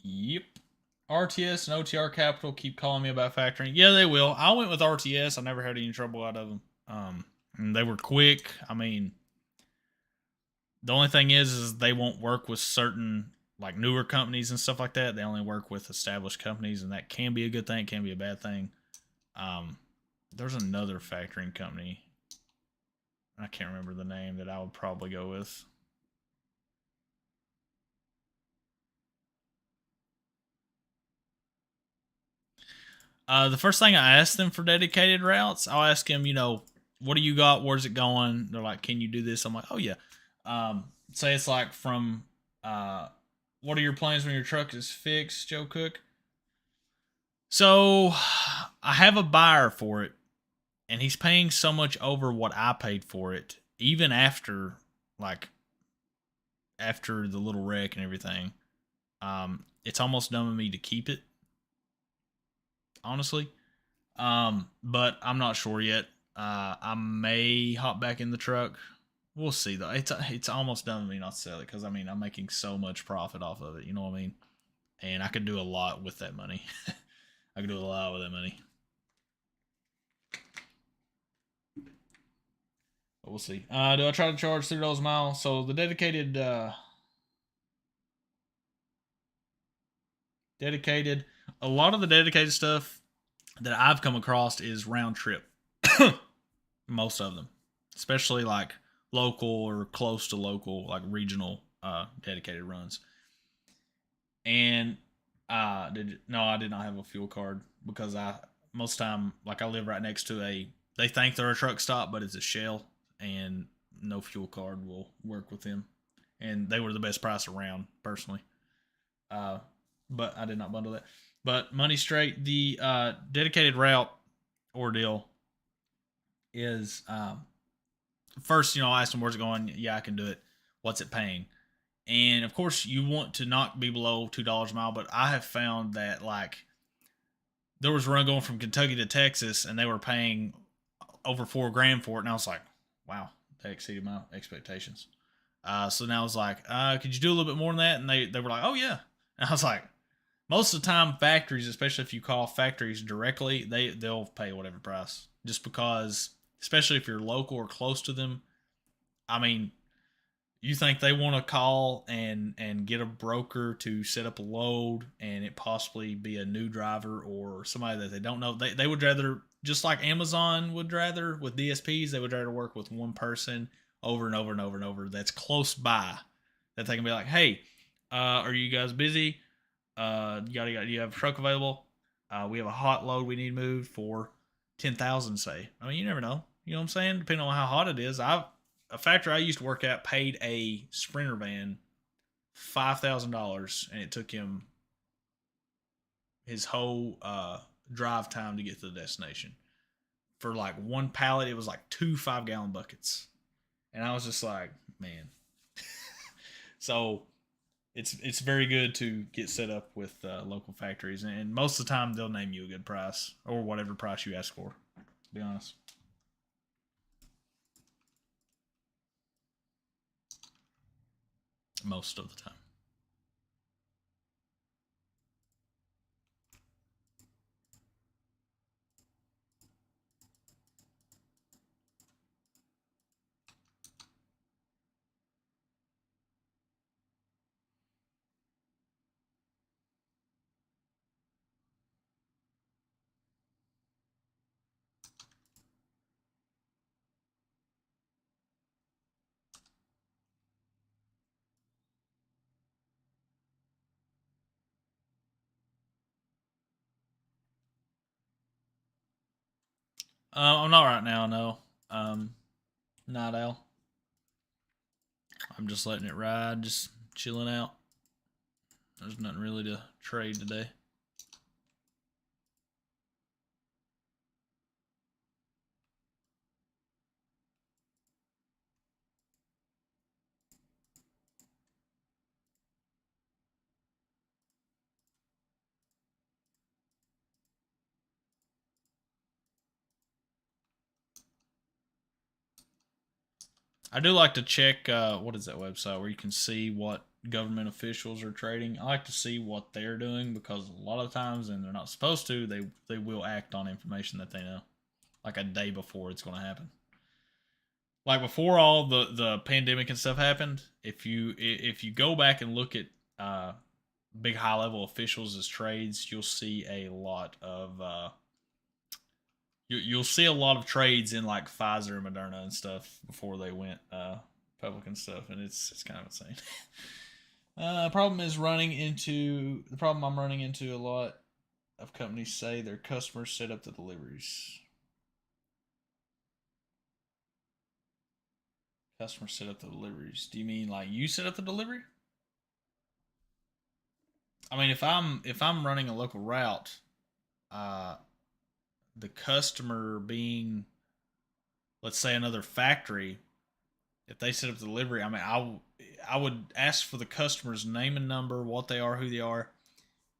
Yep. RTS and OTR Capital keep calling me about factoring. Yeah, they will. I went with RTS. I never had any trouble out of them. And they were quick. I mean, the only thing is they won't work with certain like newer companies and stuff like that. They only work with established companies, and that can be a good thing, can be a bad thing. There's another factoring company. I can't remember the name that I would probably go with. The first thing I ask them for dedicated routes, I'll ask them, what do you got? Where's it going? They're like, can you do this? I'm like, oh yeah. Say it's like from, what are your plans when your truck is fixed, Joe Cook? So I have a buyer for it, and he's paying so much over what I paid for it, even after the little wreck and everything. It's almost done with me to keep it, honestly. But I'm not sure yet. I may hop back in the truck. We'll see though. It's almost done with me not to sell it because I mean I'm making so much profit off of it. You know what I mean? And I could do a lot with that money. I could do a lot with that money. But we'll see. Do I try to charge $3 a mile? So the dedicated, a lot of the dedicated stuff that I've come across is round trip. Most of them, especially like local or close to local, like regional dedicated runs. And no, I did not have a fuel card because most time like I live right next to they think they're a truck stop, but it's a Shell, and no fuel card will work with them. And they were the best price around, personally. Uh, but I did not bundle that. But money straight, the dedicated route ordeal is first, I asked them where's it going. Yeah, I can do it. What's it paying? And of course, you want to not be below $2 a mile. But I have found that like there was a run going from Kentucky to Texas, and they were paying over $4,000 for it, and I was like, wow, that exceeded my expectations. So now I was like, could you do a little bit more than that? And they were like, oh yeah. And I was like, most of the time, factories, especially if you call factories directly, they'll pay whatever price, just because, especially if you're local or close to them. I mean, You think they want to call and get a broker to set up a load and it possibly be a new driver or somebody that they don't know? They would rather, just like Amazon would rather with DSPs, they would rather work with one person over and over and over and over that's close by, that they can be like, hey, are you guys busy? Do you have a truck available? We have a hot load we need moved for 10,000, say. I mean, you never know. You know what I'm saying? Depending on how hot it is. A factory I used to work at paid a Sprinter van $5,000, and it took him his whole drive time to get to the destination. For like one pallet, it was like 2 5-gallon buckets, and I was just like, man. So it's very good to get set up with local factories, and most of the time they'll name you a good price or whatever price you ask for. To be honest. Most of the time. I'm not right now, no. Not Al. I'm just letting it ride, just chilling out. There's nothing really to trade today. I do like to check what is that website where you can see what government officials are trading. I like to see what they're doing because a lot of times, and they're not supposed to, they will act on information that they know, like a day before it's going to happen. Like before all the pandemic and stuff happened, if you go back and look at big high level officials as trades, you'll see a lot of you'll see a lot of trades in like Pfizer and Moderna and stuff before they went public and stuff, and it's kind of insane. The problem I'm running into a lot of companies say their customers set up the deliveries. Customers set up the deliveries. Do you mean like you set up the delivery? I mean, if I'm running a local route, uh, the customer being, let's say, another factory, if they set up the delivery, I mean, I would ask for the customer's name and number, what they are, who they are,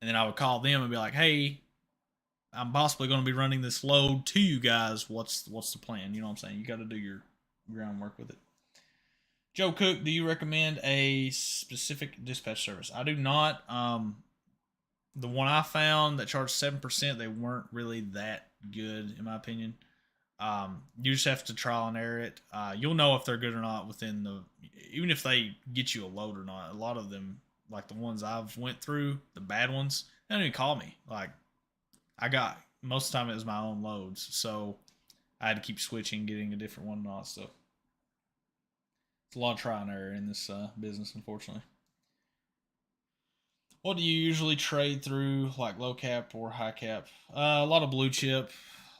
and then I would call them and be like, "Hey, I'm possibly going to be running this load to you guys. What's the plan?" You know what I'm saying? You got to do your groundwork with it. Joe Cook, do you recommend a specific dispatch service? I do not. The one I found that charged 7%, they weren't really that good in my opinion. You just have to trial and error it. You'll know if they're good or not within even if they get you a load or not. A lot of them, like the ones I've went through, the bad ones, they don't even call me. Like I got most of the time it was my own loads, so I had to keep switching, getting a different one and all that stuff. It's a lot of trial and error in this business, unfortunately. What do you usually trade through, like low cap or high cap? A lot of blue chip,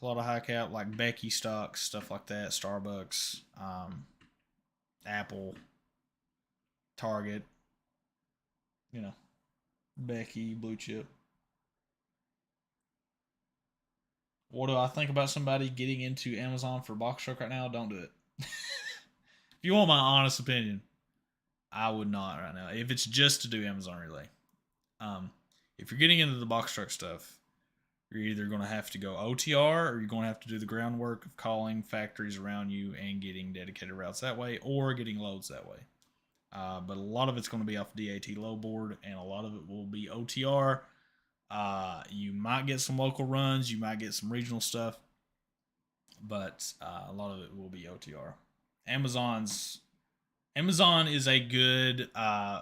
a lot of high cap, like Becky stocks, stuff like that. Starbucks, Apple, Target. You know, Becky, blue chip. What do I think about somebody getting into Amazon for box truck right now? Don't do it. If you want my honest opinion, I would not right now. If it's just to do Amazon relay, um, if you're getting into the box truck stuff, you're either going to have to go OTR or you're going to have to do the groundwork of calling factories around you and getting dedicated routes that way or getting loads that way. But a lot of it's going to be off DAT low board and a lot of it will be OTR. You might get some local runs, you might get some regional stuff, but a lot of it will be OTR. Amazon's Amazon is a good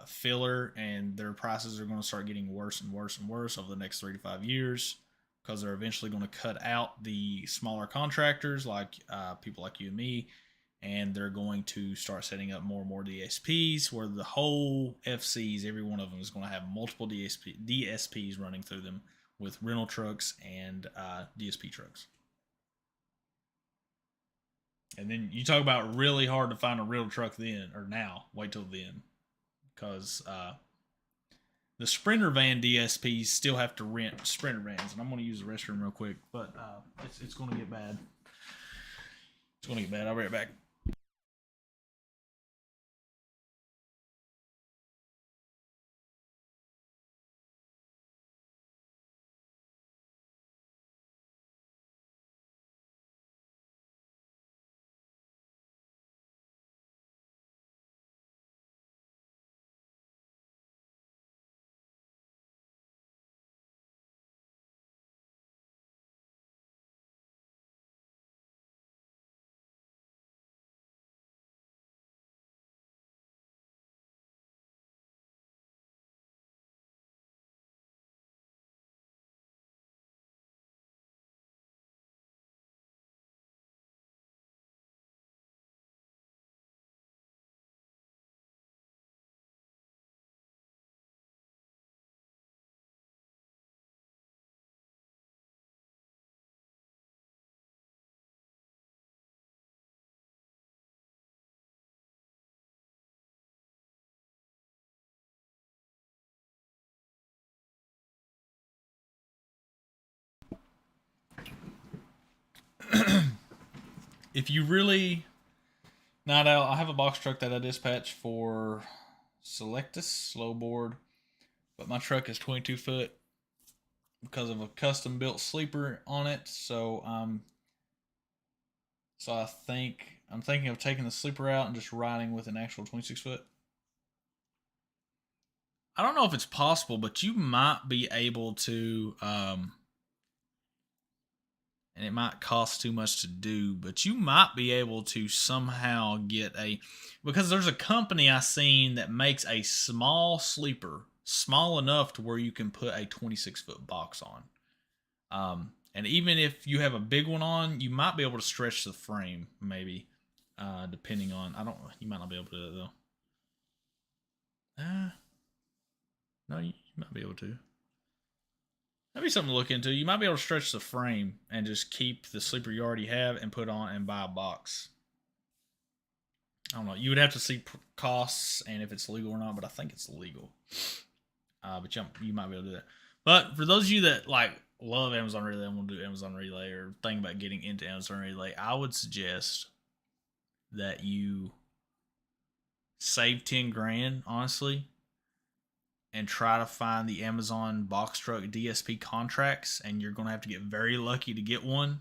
filler, and their prices are going to start getting worse and worse and worse over the next 3 to 5 years because they're eventually going to cut out the smaller contractors like people like you and me, and they're going to start setting up more and more DSPs where the whole FCs, every one of them, is going to have multiple DSPs running through them with rental trucks and DSP trucks. And then you talk about really hard to find a real truck then or now. Wait till then, because the Sprinter van DSPs still have to rent Sprinter vans, and I'm going to use the restroom real quick, but it's going to get bad. It's going to get bad. I'll be right back. If you really not out, I have a box truck that I dispatch for Selectus Slowboard, but my truck is 22 foot because of a custom built sleeper on it. So I'm thinking of taking the sleeper out and just riding with an actual 26 foot. I don't know if it's possible, but you might be able to, and it might cost too much to do, but you might be able to somehow get because there's a company I seen that makes a small sleeper, small enough to where you can put a 26-foot box on. And even if you have a big one on, you might be able to stretch the frame, maybe, depending on. I don't. You might not be able to do that though. No, you might be able to. That'd be something to look into. You might be able to stretch the frame and just keep the sleeper you already have and put on and buy a box. I don't know. You would have to see costs and if it's legal or not, but I think it's legal. But you might be able to do that. But for those of you that like love Amazon Relay and want to do Amazon Relay or think about getting into Amazon Relay, I would suggest that you save 10 grand, honestly, and try to find the Amazon box truck DSP contracts, and you're going to have to get very lucky to get one.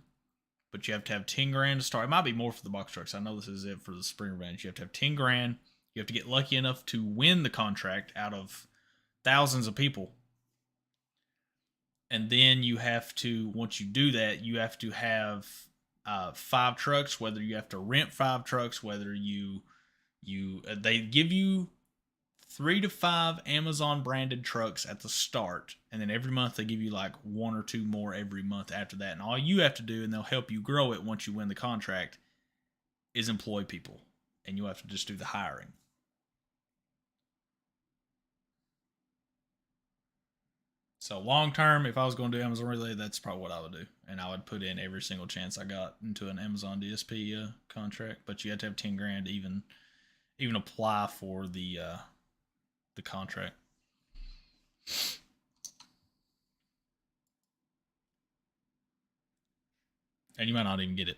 But you have to have 10 grand to start. It might be more for the box trucks. I know this is it for the Sprinter vans. You have to have 10 grand. You have to get lucky enough to win the contract out of thousands of people. And then you have to, once you do that, you have to have 5 trucks, whether you have to rent 5 trucks, whether they give you 3 to 5 Amazon branded trucks at the start, and then every month they give you like 1 or 2 more every month after that. And all you have to do, and they'll help you grow it once you win the contract, is employ people, and you'll have to just do the hiring. So long term, if I was going to do Amazon Relay, that's probably what I would do, and I would put in every single chance I got into an Amazon DSP contract. But you have to have 10 grand to even apply for the contract. And you might not even get it.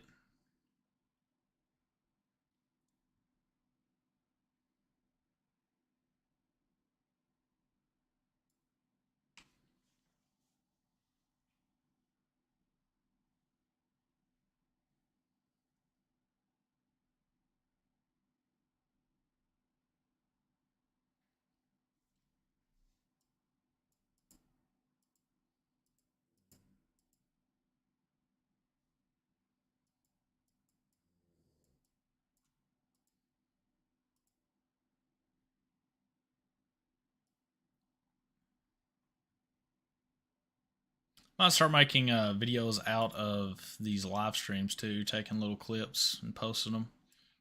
Might start making videos out of these live streams too, taking little clips and posting them.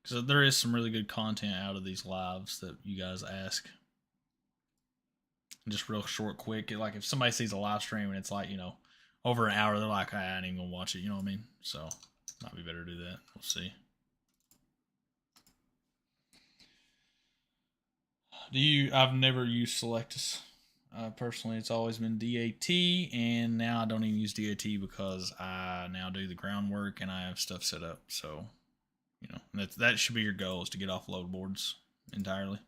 Because there is some really good content out of these lives that you guys ask. Just real short, quick. Like if somebody sees a live stream and it's like, over an hour, they're like, I ain't even gonna watch it. You know what I mean? So might be better to do that. We'll see. I've never used Selectus. Personally, it's always been DAT, and now I don't even use DAT because I now do the groundwork and I have stuff set up. So, that should be your goal, is to get off load boards entirely.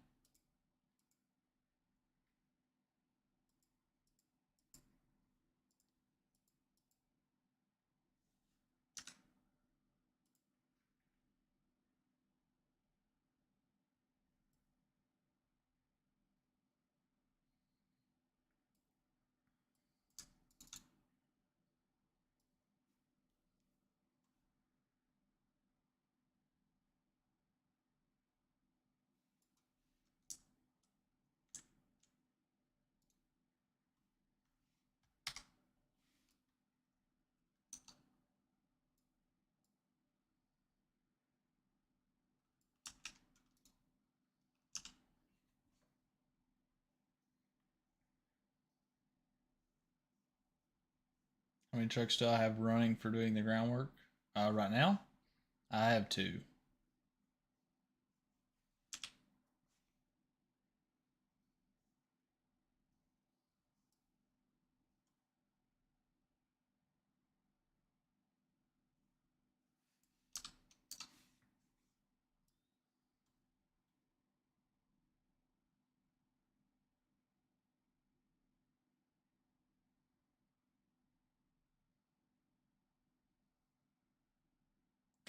How many trucks do I have running for doing the groundwork? Right now, I have 2.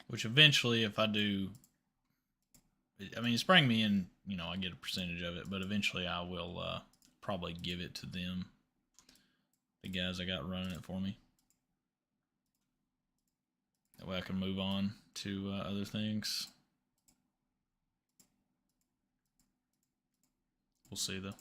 Which eventually, if I do, I mean, it's bringing me in, I get a percentage of it, but eventually I will probably give it to them, the guys I got running it for me. That way I can move on to other things. We'll see, though.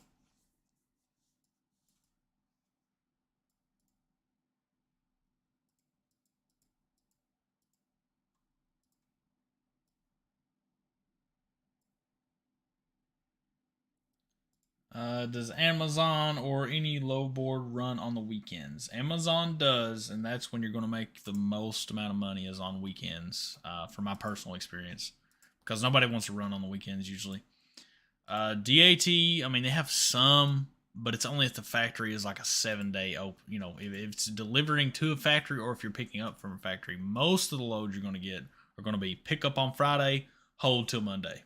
Does Amazon or any low board run on the weekends? Amazon does, and that's when you're going to make the most amount of money, is on weekends, from my personal experience, because nobody wants to run on the weekends usually. DAT, I mean, they have some, but it's only if the factory is like a 7-day open. If it's delivering to a factory or if you're picking up from a factory, most of the loads you're going to get are going to be pick up on Friday, hold till Monday,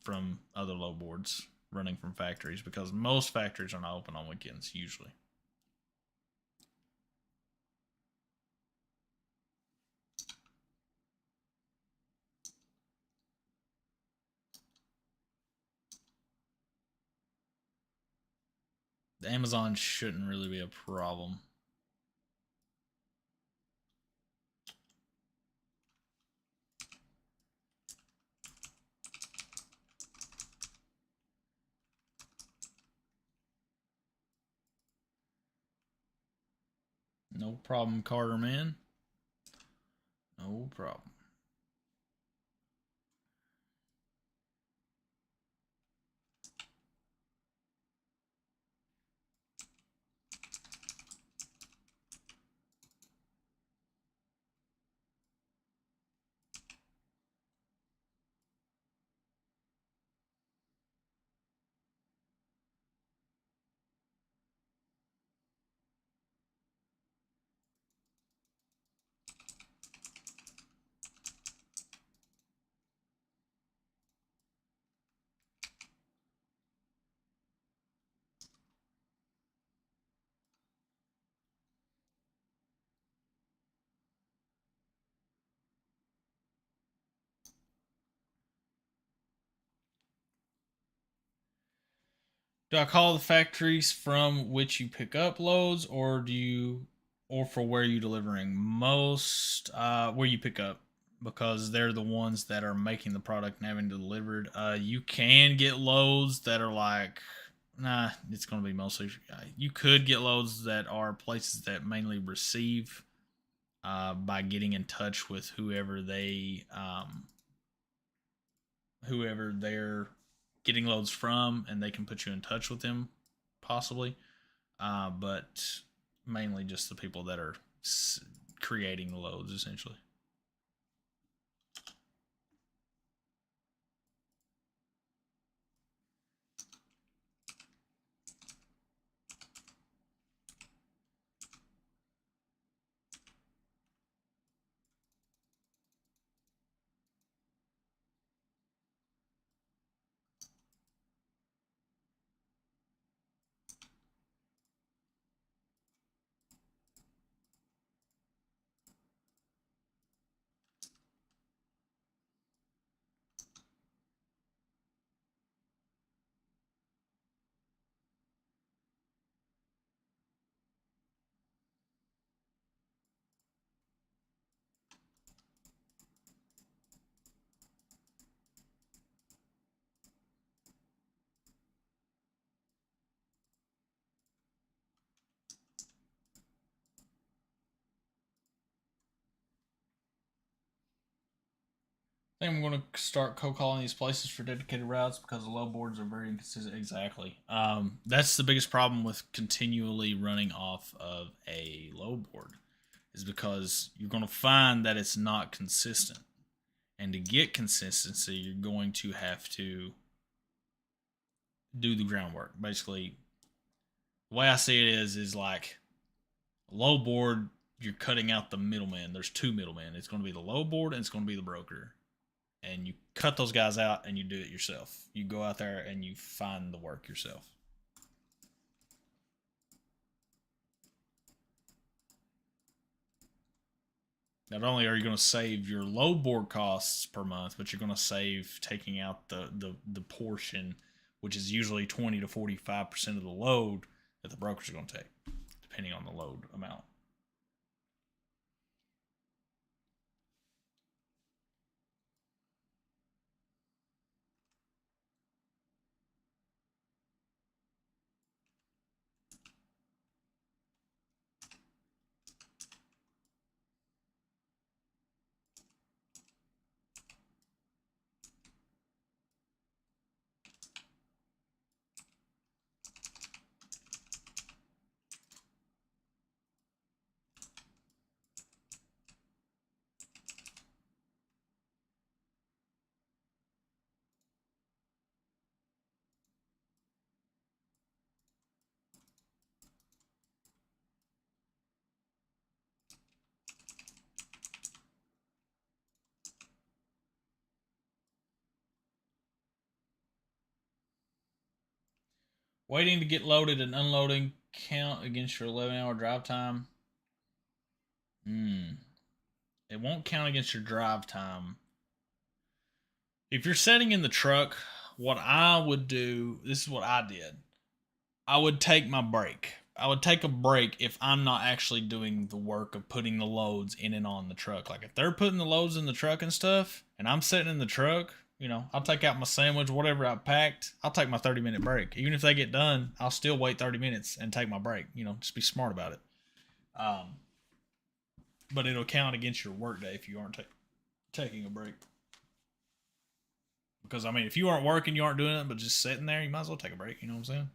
from other low boards running from factories, because most factories are not open on weekends usually. The Amazon shouldn't really be a problem. No problem, Carter, man. No problem. Do I call the factories from which you pick up loads, or or for where you delivering? Most where you pick up, because they're the ones that are making the product and having delivered. You can get loads that are like Nah, it's going to be mostly. You could get loads that are places that mainly receive by getting in touch with whoever they're getting loads from, and they can put you in touch with them, possibly. But mainly just the people that are creating the loads, essentially. I think I'm going to start co-calling these places for dedicated routes because the low boards are very inconsistent. Exactly. That's the biggest problem with continually running off of a low board, is because you're going to find that it's not consistent. And to get consistency, you're going to have to do the groundwork. Basically, the way I see it is like a low board, you're cutting out the middleman. There's two middlemen. It's going to be the low board and it's going to be the broker. And you cut those guys out and you do it yourself. You go out there and you find the work yourself. Not only are you going to save your low board costs per month, but you're going to save taking out the portion, which is usually 20 to 45% of the load that the brokers are going to take, depending on the load amount. Waiting to get loaded and unloading count against your 11-hour drive time. It won't count against your drive time. If you're sitting in the truck, what I would do, this is what I did. I would take my break. I would take a break if I'm not actually doing the work of putting the loads in and on the truck. Like if they're putting the loads in the truck and stuff, and I'm sitting in the truck, I'll take out my sandwich, whatever I packed. I'll take my 30-minute break. Even if they get done, I'll still wait 30 minutes and take my break. Just be smart about it. But it'll count against your workday if you aren't taking a break. Because, if you aren't working, you aren't doing it, but just sitting there, you might as well take a break. You know what I'm saying?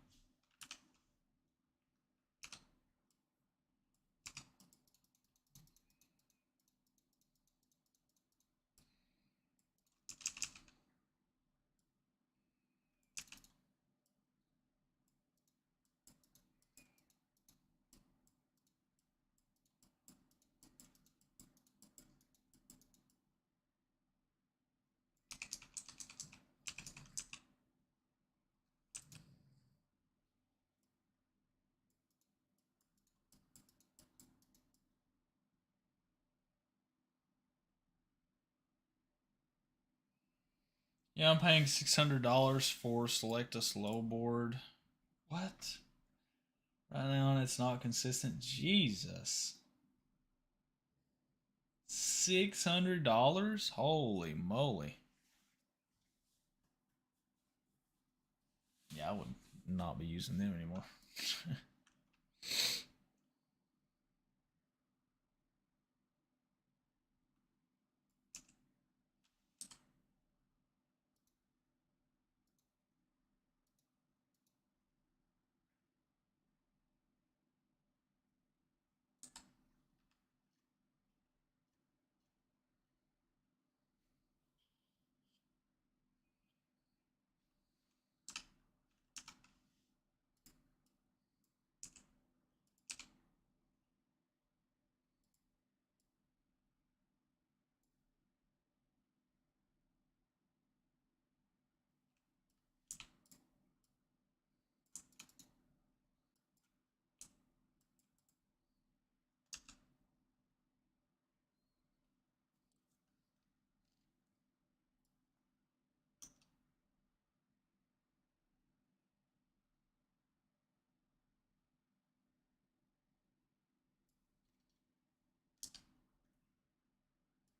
Yeah, I'm paying $600 for select a slow board. What? Right now, it's not consistent. Jesus. $600? Holy moly. Yeah, I would. not be using them anymore.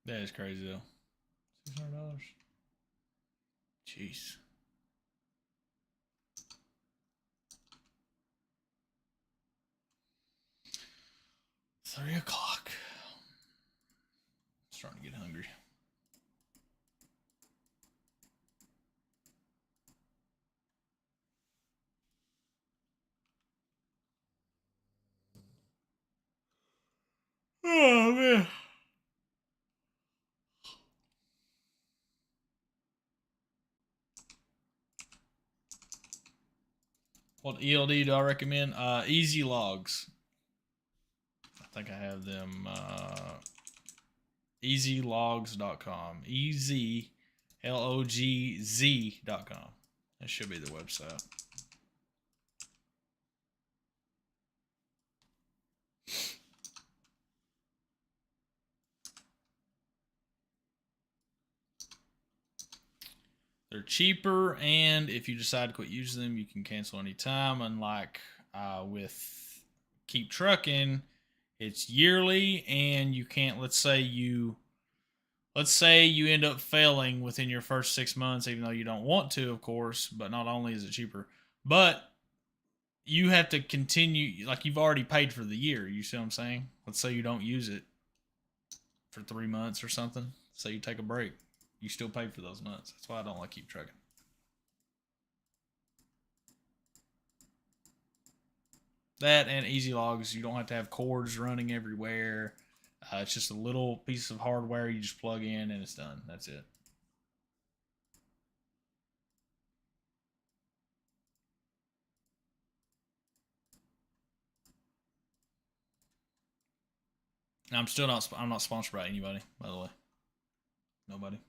That is crazy though. $600. Jeez. 3 o'clock. Starting to get hungry. Oh man. What ELD do I recommend? Easy Logs. I think I have them. EasyLogs.com. EasyLogz.com. That should be the website. They're cheaper, and if you decide to quit using them, you can cancel anytime. Unlike with Keep Trucking, it's yearly, and you can't. Let's say you end up failing within your first 6 months, even though you don't want to, of course. But not only is it cheaper, but you have to continue. Like, you've already paid for the year. You see what I'm saying? Let's say you don't use it for 3 months or something. Say you take a break. You still pay for those months. That's why I don't like Keep Trucking. That and Easy Logs, you don't have to have cords running everywhere. It's just a little piece of hardware you just plug in and it's done. That's it. And I'm not sponsored by anybody, by the way. Nobody.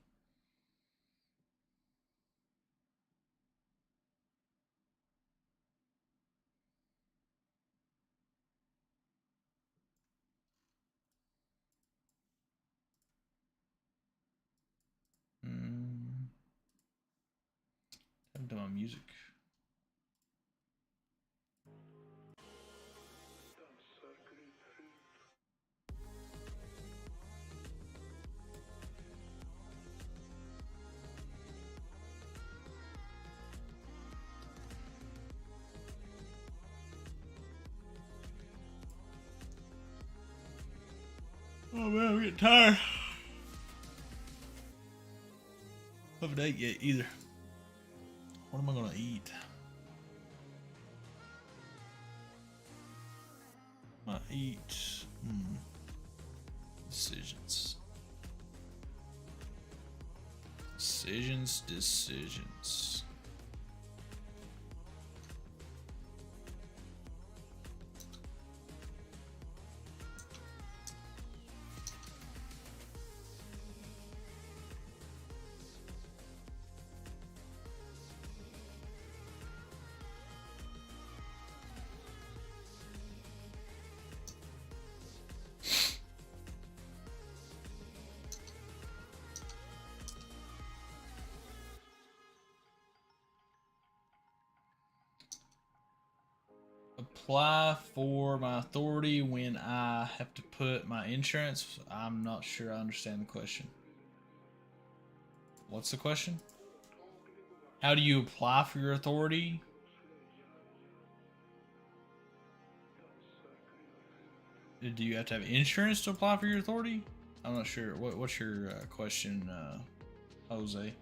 Haven't done my music. Oh man, I'm getting tired. I haven't ate yet either. What am I gonna eat? I eat. Decisions. Decisions. Apply for my authority when I have to put my insurance. I'm not sure I understand the question. What's the question? How do you apply for your authority? Do you have to have insurance to apply for your authority? I'm not sure. What's your question, Jose?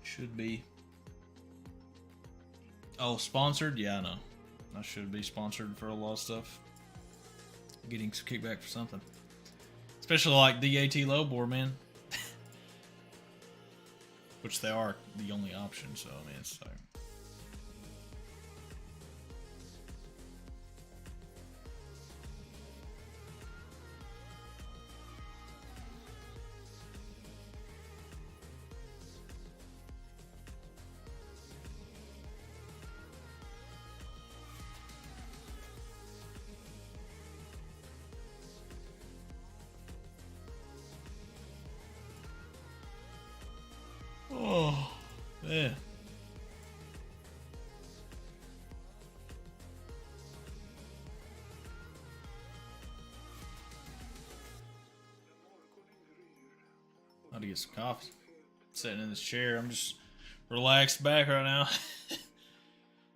Should be. Oh, sponsored? Yeah, I know. I should be sponsored for a lot of stuff. Getting some kickback for something. Especially like DAT lowboard, man. Which they are the only option, so I mean, it's like... Oh, man. How to get some coffee. Sitting in this chair, I'm just relaxed back right now.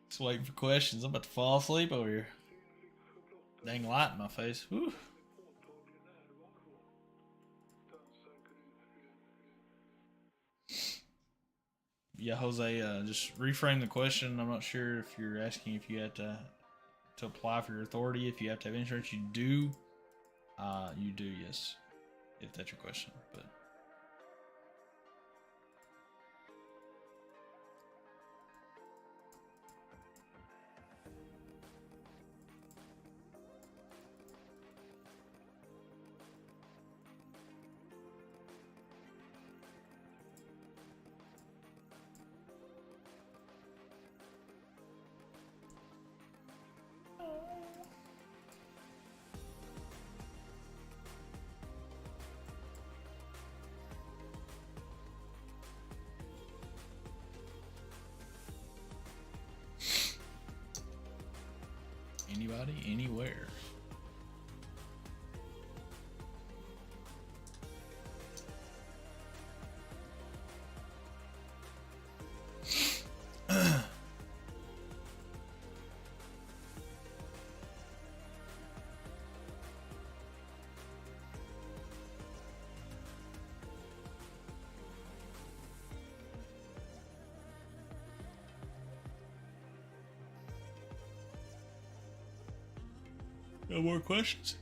Just waiting for questions. I'm about to fall asleep over here. Dang light in my face. Whew. Yeah, Jose, just reframe the question. I'm not sure if you're asking if you had to apply for your authority, if you have to have insurance. You do. You do, yes. If that's your question. But anybody, anywhere. No more questions?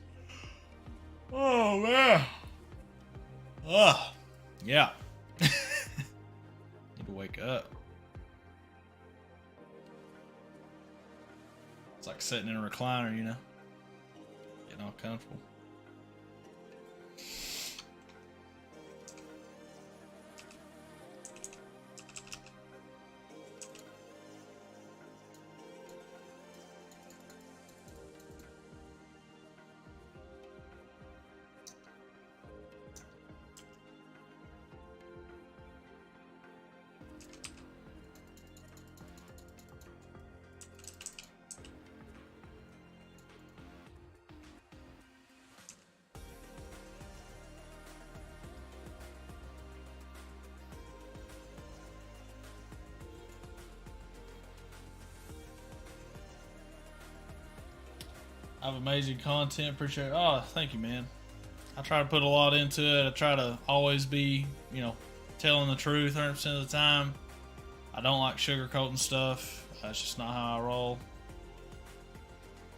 Oh, man. Yeah. Need to wake up. It's like sitting in a recliner, you know? Getting all comfortable. I have amazing content. Appreciate it. Oh, thank you, man. I try to put a lot into it. I try to always be, you know, telling the truth 100% of the time. I don't like sugarcoating stuff. That's just not how I roll.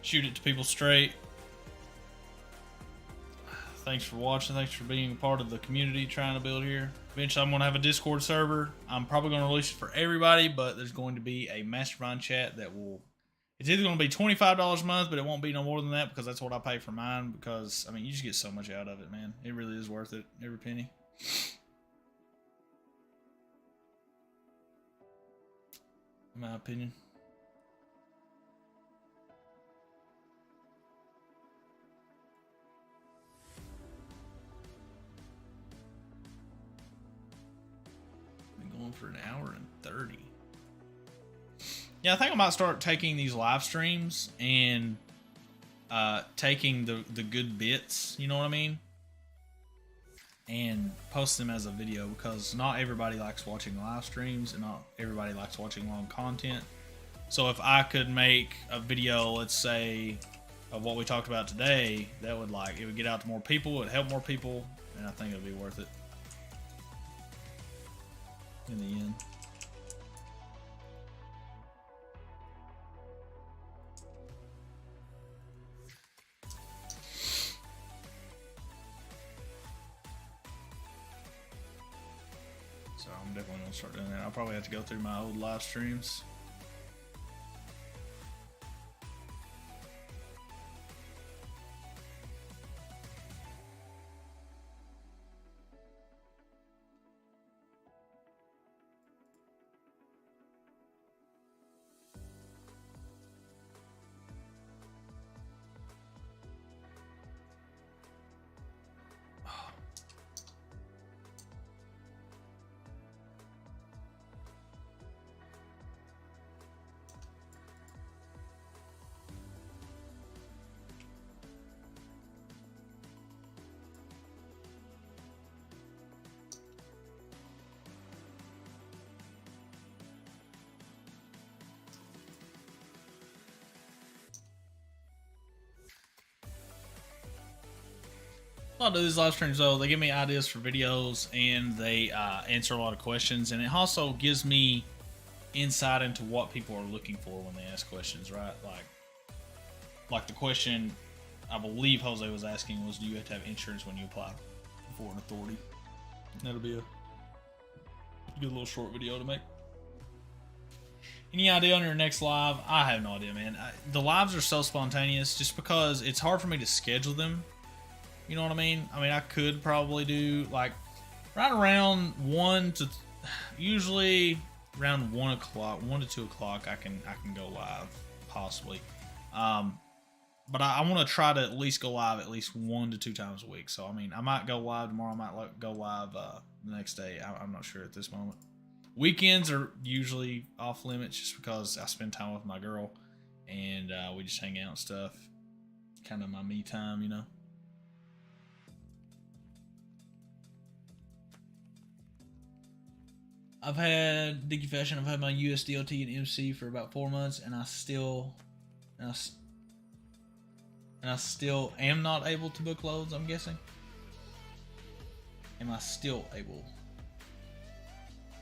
Shoot it to people straight. Thanks for watching. Thanks for being a part of the community trying to build here. Eventually, I'm going to have a Discord server. I'm probably going to release it for everybody, but there's going to be a mastermind chat that will... It's either going to be $25 a month, but it won't be no more than that because that's what I pay for mine. Because, I mean, you just get so much out of it, man. It really is worth it. Every penny. In my opinion. Been going for an hour and 30. Yeah, I think I might start taking these live streams and taking the good bits, you know what I mean, and post them as a video, because not everybody likes watching live streams and not everybody likes watching long content. So if I could make a video, let's say, of what we talked about today, that would it would get out to more people, it would help more people, and I think it would be worth it in the end. So I'm definitely gonna start doing that. I'll probably have to go through my old live streams. A lot of these live streams, though, they give me ideas for videos, and they answer a lot of questions, and it also gives me insight into what people are looking for when they ask questions, right? Like the question I believe Jose was asking was, do you have to have insurance when you apply for an authority? That'll be a good little short video to make. Any idea on your next live? I have no idea, man. The lives are so spontaneous just because it's hard for me to schedule them. You know what I mean? I could probably do right around usually around 1 o'clock, 1 to 2 o'clock. I can go live possibly, but I want to try to at least go live at least 1 to 2 times a week. So I might go live tomorrow. I might go live the next day. I'm not sure at this moment. Weekends are usually off limits just because I spend time with my girl and we just hang out and stuff. Kind of my me time, you know. I've had Dicky Fashion. I've had my USDOT and MC for about 4 months, and I still am not able to book loads. I'm guessing. Am I still able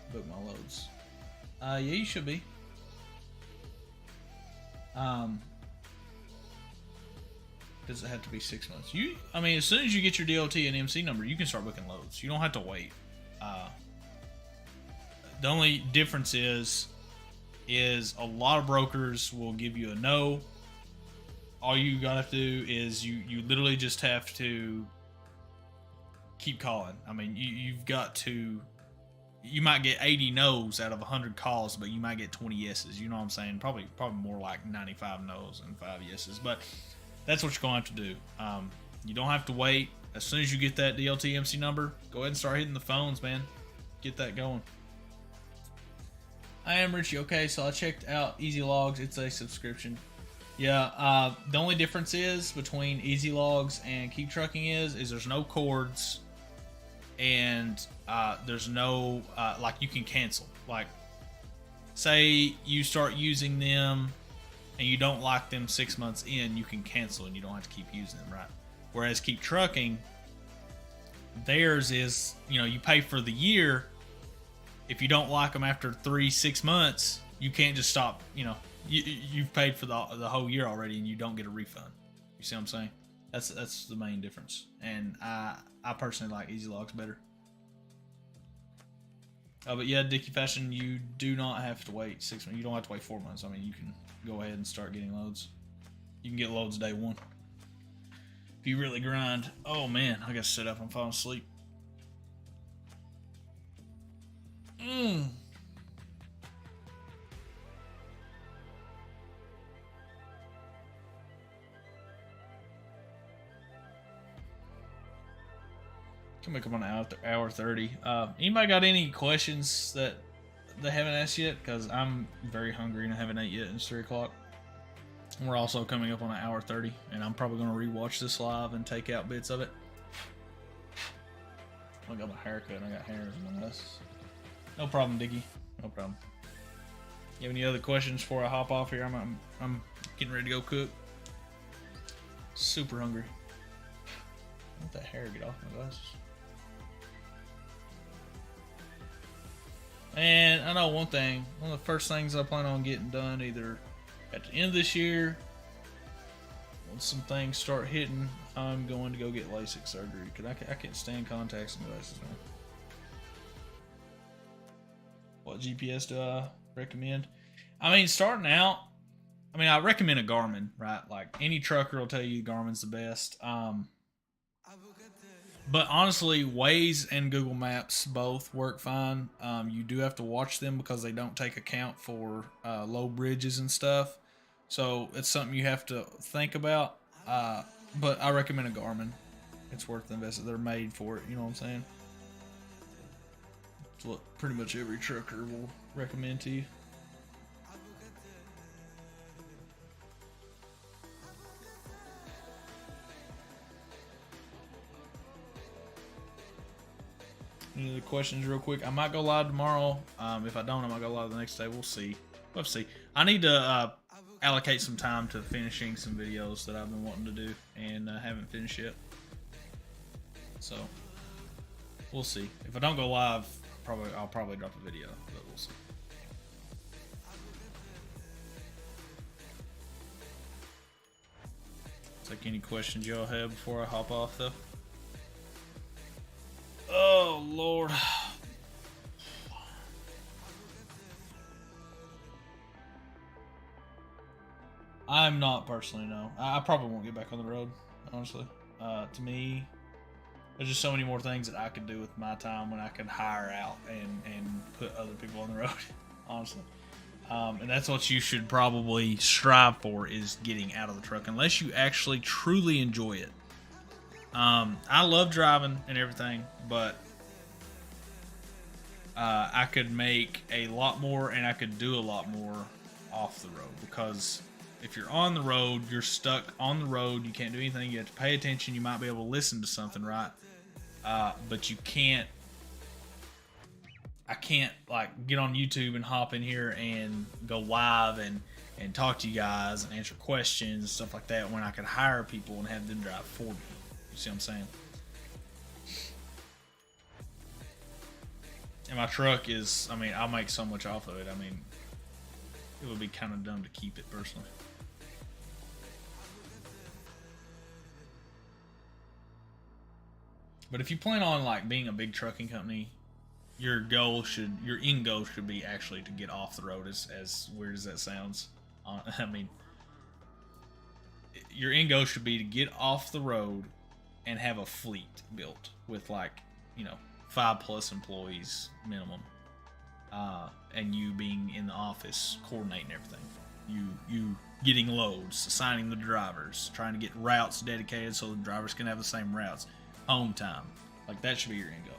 to book my loads? Yeah, you should be. Does it have to be 6 months? As soon as you get your DOT and MC number, you can start booking loads. You don't have to wait. The only difference is a lot of brokers will give you a no. All you gotta do is you literally just have to keep calling. You've got to. You might get 80 no's out of 100 calls, but you might get 20 yeses. You know what I'm saying? Probably more like 95 no's and 5 yeses. But that's what you're gonna have to do. You don't have to wait. As soon as you get that DLT MC number, go ahead and start hitting the phones, man. Get that going. I am Richie. Okay, so I checked out Easy Logs. It's a subscription. Yeah, the only difference is between Easy Logs and Keep Trucking is there's no cords, and there's no you can cancel. Like, say you start using them and you don't like them 6 months in, you can cancel and you don't have to keep using them, right? Whereas Keep Trucking, theirs is, you pay for the year. If you don't like them after 3-6 months, you can't just stop. You've paid for the whole year already, and you don't get a refund. You see what I'm saying? That's the main difference. And I personally like Easy Logs better. But yeah, Dicky Fashion, you do not have to wait 6 months. You don't have to wait 4 months. You can go ahead and start getting loads. You can get loads day one. If you really grind. Oh man, I gotta sit up. I'm falling asleep. Can make up on hour 30. Anybody got any questions that they haven't asked yet? Because I'm very hungry and I haven't ate yet, and it's 3 o'clock. We're also coming up on an hour 30, and I'm probably going to rewatch this live and take out bits of it. I got my haircut and I got hair in my mess. No problem, Diggy. No problem. You have any other questions before I hop off here? I'm getting ready to go cook. Super hungry. Let that hair get off my glasses. And I know one thing. One of the first things I plan on getting done either at the end of this year, once some things start hitting, I'm going to go get LASIK surgery because I can't stand contacts and glasses, man. What GPS do I recommend? I mean, starting out, I recommend a Garmin, right? Like any trucker will tell you Garmin's the best. But honestly, Waze and Google Maps both work fine. You do have to watch them because they don't take account for low bridges and stuff. So it's something you have to think about. But I recommend a Garmin. It's worth the investment. They're made for it. You know what I'm saying? It's what pretty much every trucker will recommend to you. Any other questions real quick? I might go live tomorrow. If I don't, I might go live the next day. We'll see. We'll see. I need to allocate some time to finishing some videos that I've been wanting to do and haven't finished yet. So we'll see. If I don't go live, I'll probably drop a video, but we'll see. Take any questions y'all have before I hop off though. Oh Lord. I'm not personally, no. I probably won't get back on the road, honestly. To me, there's just so many more things that I could do with my time when I could hire out and put other people on the road, honestly. And that's what you should probably strive for, is getting out of the truck, unless you actually truly enjoy it. I love driving and everything, but I could make a lot more and I could do a lot more off the road, because if you're on the road, you're stuck on the road. You can't do anything. You have to pay attention. You might be able to listen to something, right? But you can't. I can't like get on YouTube and hop in here and go live and talk to you guys and answer questions and stuff like that when I could hire people and have them drive for me. You see what I'm saying? And my truck is, I'll make so much off of it. It would be kind of dumb to keep it personally. But if you plan on like being a big trucking company, your end goal should be actually to get off the road. As weird as that sounds, your end goal should be to get off the road and have a fleet built with 5+ employees minimum, and you being in the office coordinating everything. You getting loads, assigning the drivers, trying to get routes dedicated so the drivers can have the same routes, home time. Like that should be your end goal.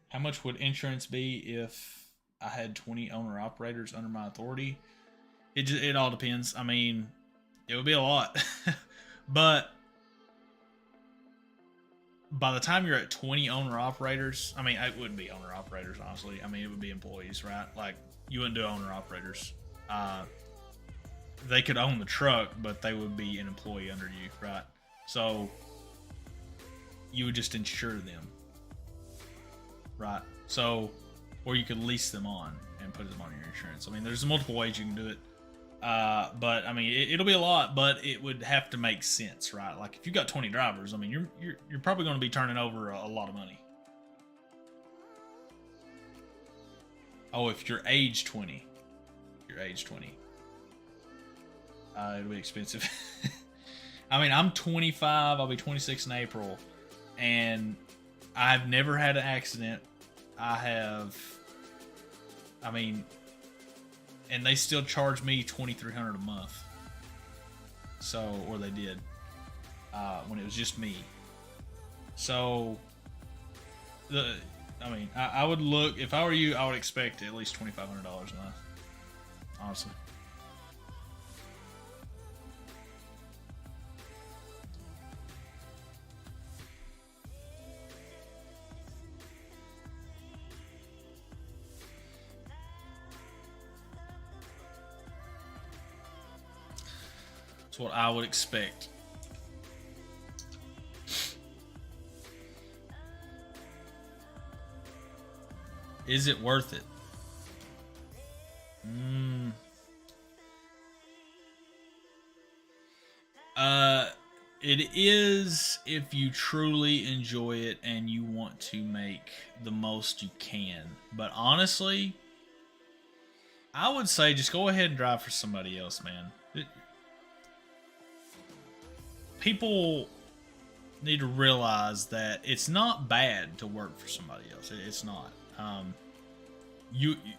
How much would insurance be if I had 20 owner-operators under my authority? It all depends. It would be a lot. But by the time you're at 20 owner-operators, it wouldn't be owner-operators, honestly. It would be employees, right? Like, you wouldn't do owner-operators. They could own the truck, but they would be an employee under you, right? So you would just insure them, right? So, or you could lease them on and put them on your insurance. There's multiple ways you can do it. But it'll be a lot, but it would have to make sense, right? Like if you got 20 drivers, you're probably going to be turning over a lot of money. Oh, if you're age 20, it'll be expensive. I'm 25. I'll be 26 in April, and I've never had an accident. And they still charge me $2,300 a month. So, or they did, when it was just me. So, I mean, I would look, if I were you, I would expect at least $2,500 a month, honestly. That's what I would expect. Is it worth it? It is if you truly enjoy it and you want to make the most you can. But honestly, I would say just go ahead and drive for somebody else, man. People need to realize that it's not bad to work for somebody else. It's not.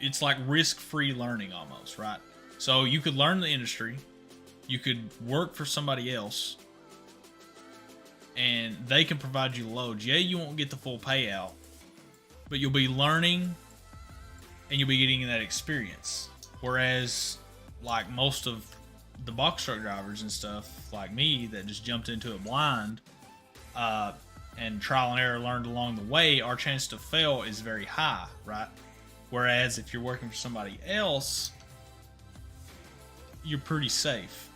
It's like risk-free learning almost, right? So you could learn the industry, you could work for somebody else, and they can provide you the loads. Yeah, you won't get the full payout, but you'll be learning and you'll be getting that experience. Whereas, like most of the box truck drivers and stuff, like me, that just jumped into it blind, and trial and error learned along the way, our chance to fail is very high, right? Whereas if you're working for somebody else, you're pretty safe,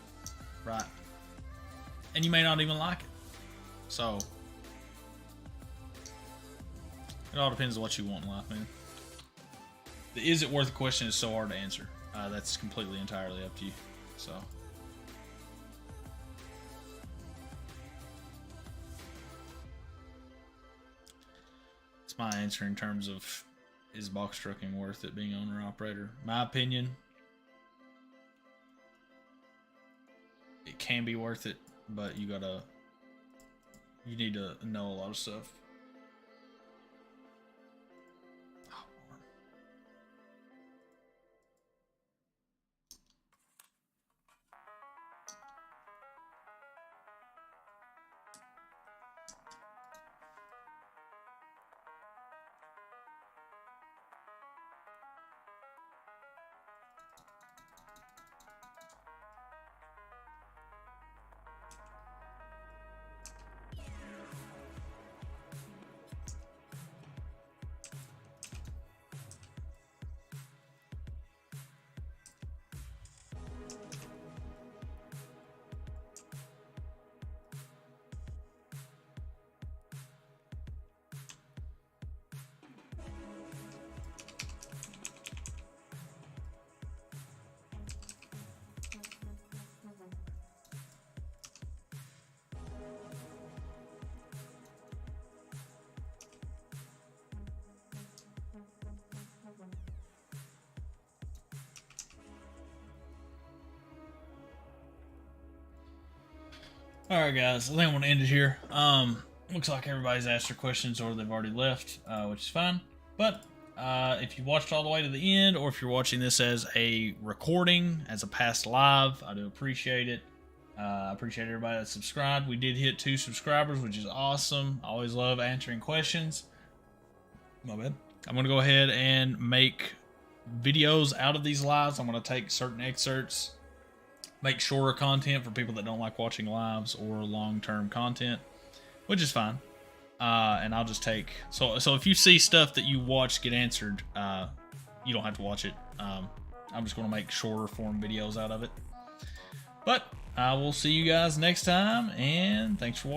right? And you may not even like it. So, it all depends on what you want in life, man. The is it worth the question is so hard to answer. That's completely entirely up to you. So. It's my answer in terms of is box trucking worth it being owner operator. My opinion, it can be worth it, but you need to know a lot of stuff. Alright guys, I think I'm going to end it here. Looks like everybody's asked their questions or they've already left, which is fine. But if you watched all the way to the end, or if you're watching this as a recording, as a past live, I do appreciate it. I appreciate everybody that subscribed. We did hit 2 subscribers, which is awesome. I always love answering questions. My bad. I'm going to go ahead and make videos out of these lives. I'm going to take certain excerpts, make shorter content for people that don't like watching lives or long-term content, which is fine. And I'll just take... So if you see stuff that you watch get answered, you don't have to watch it. I'm just going to make shorter form videos out of it. But I will see you guys next time, and thanks for watching.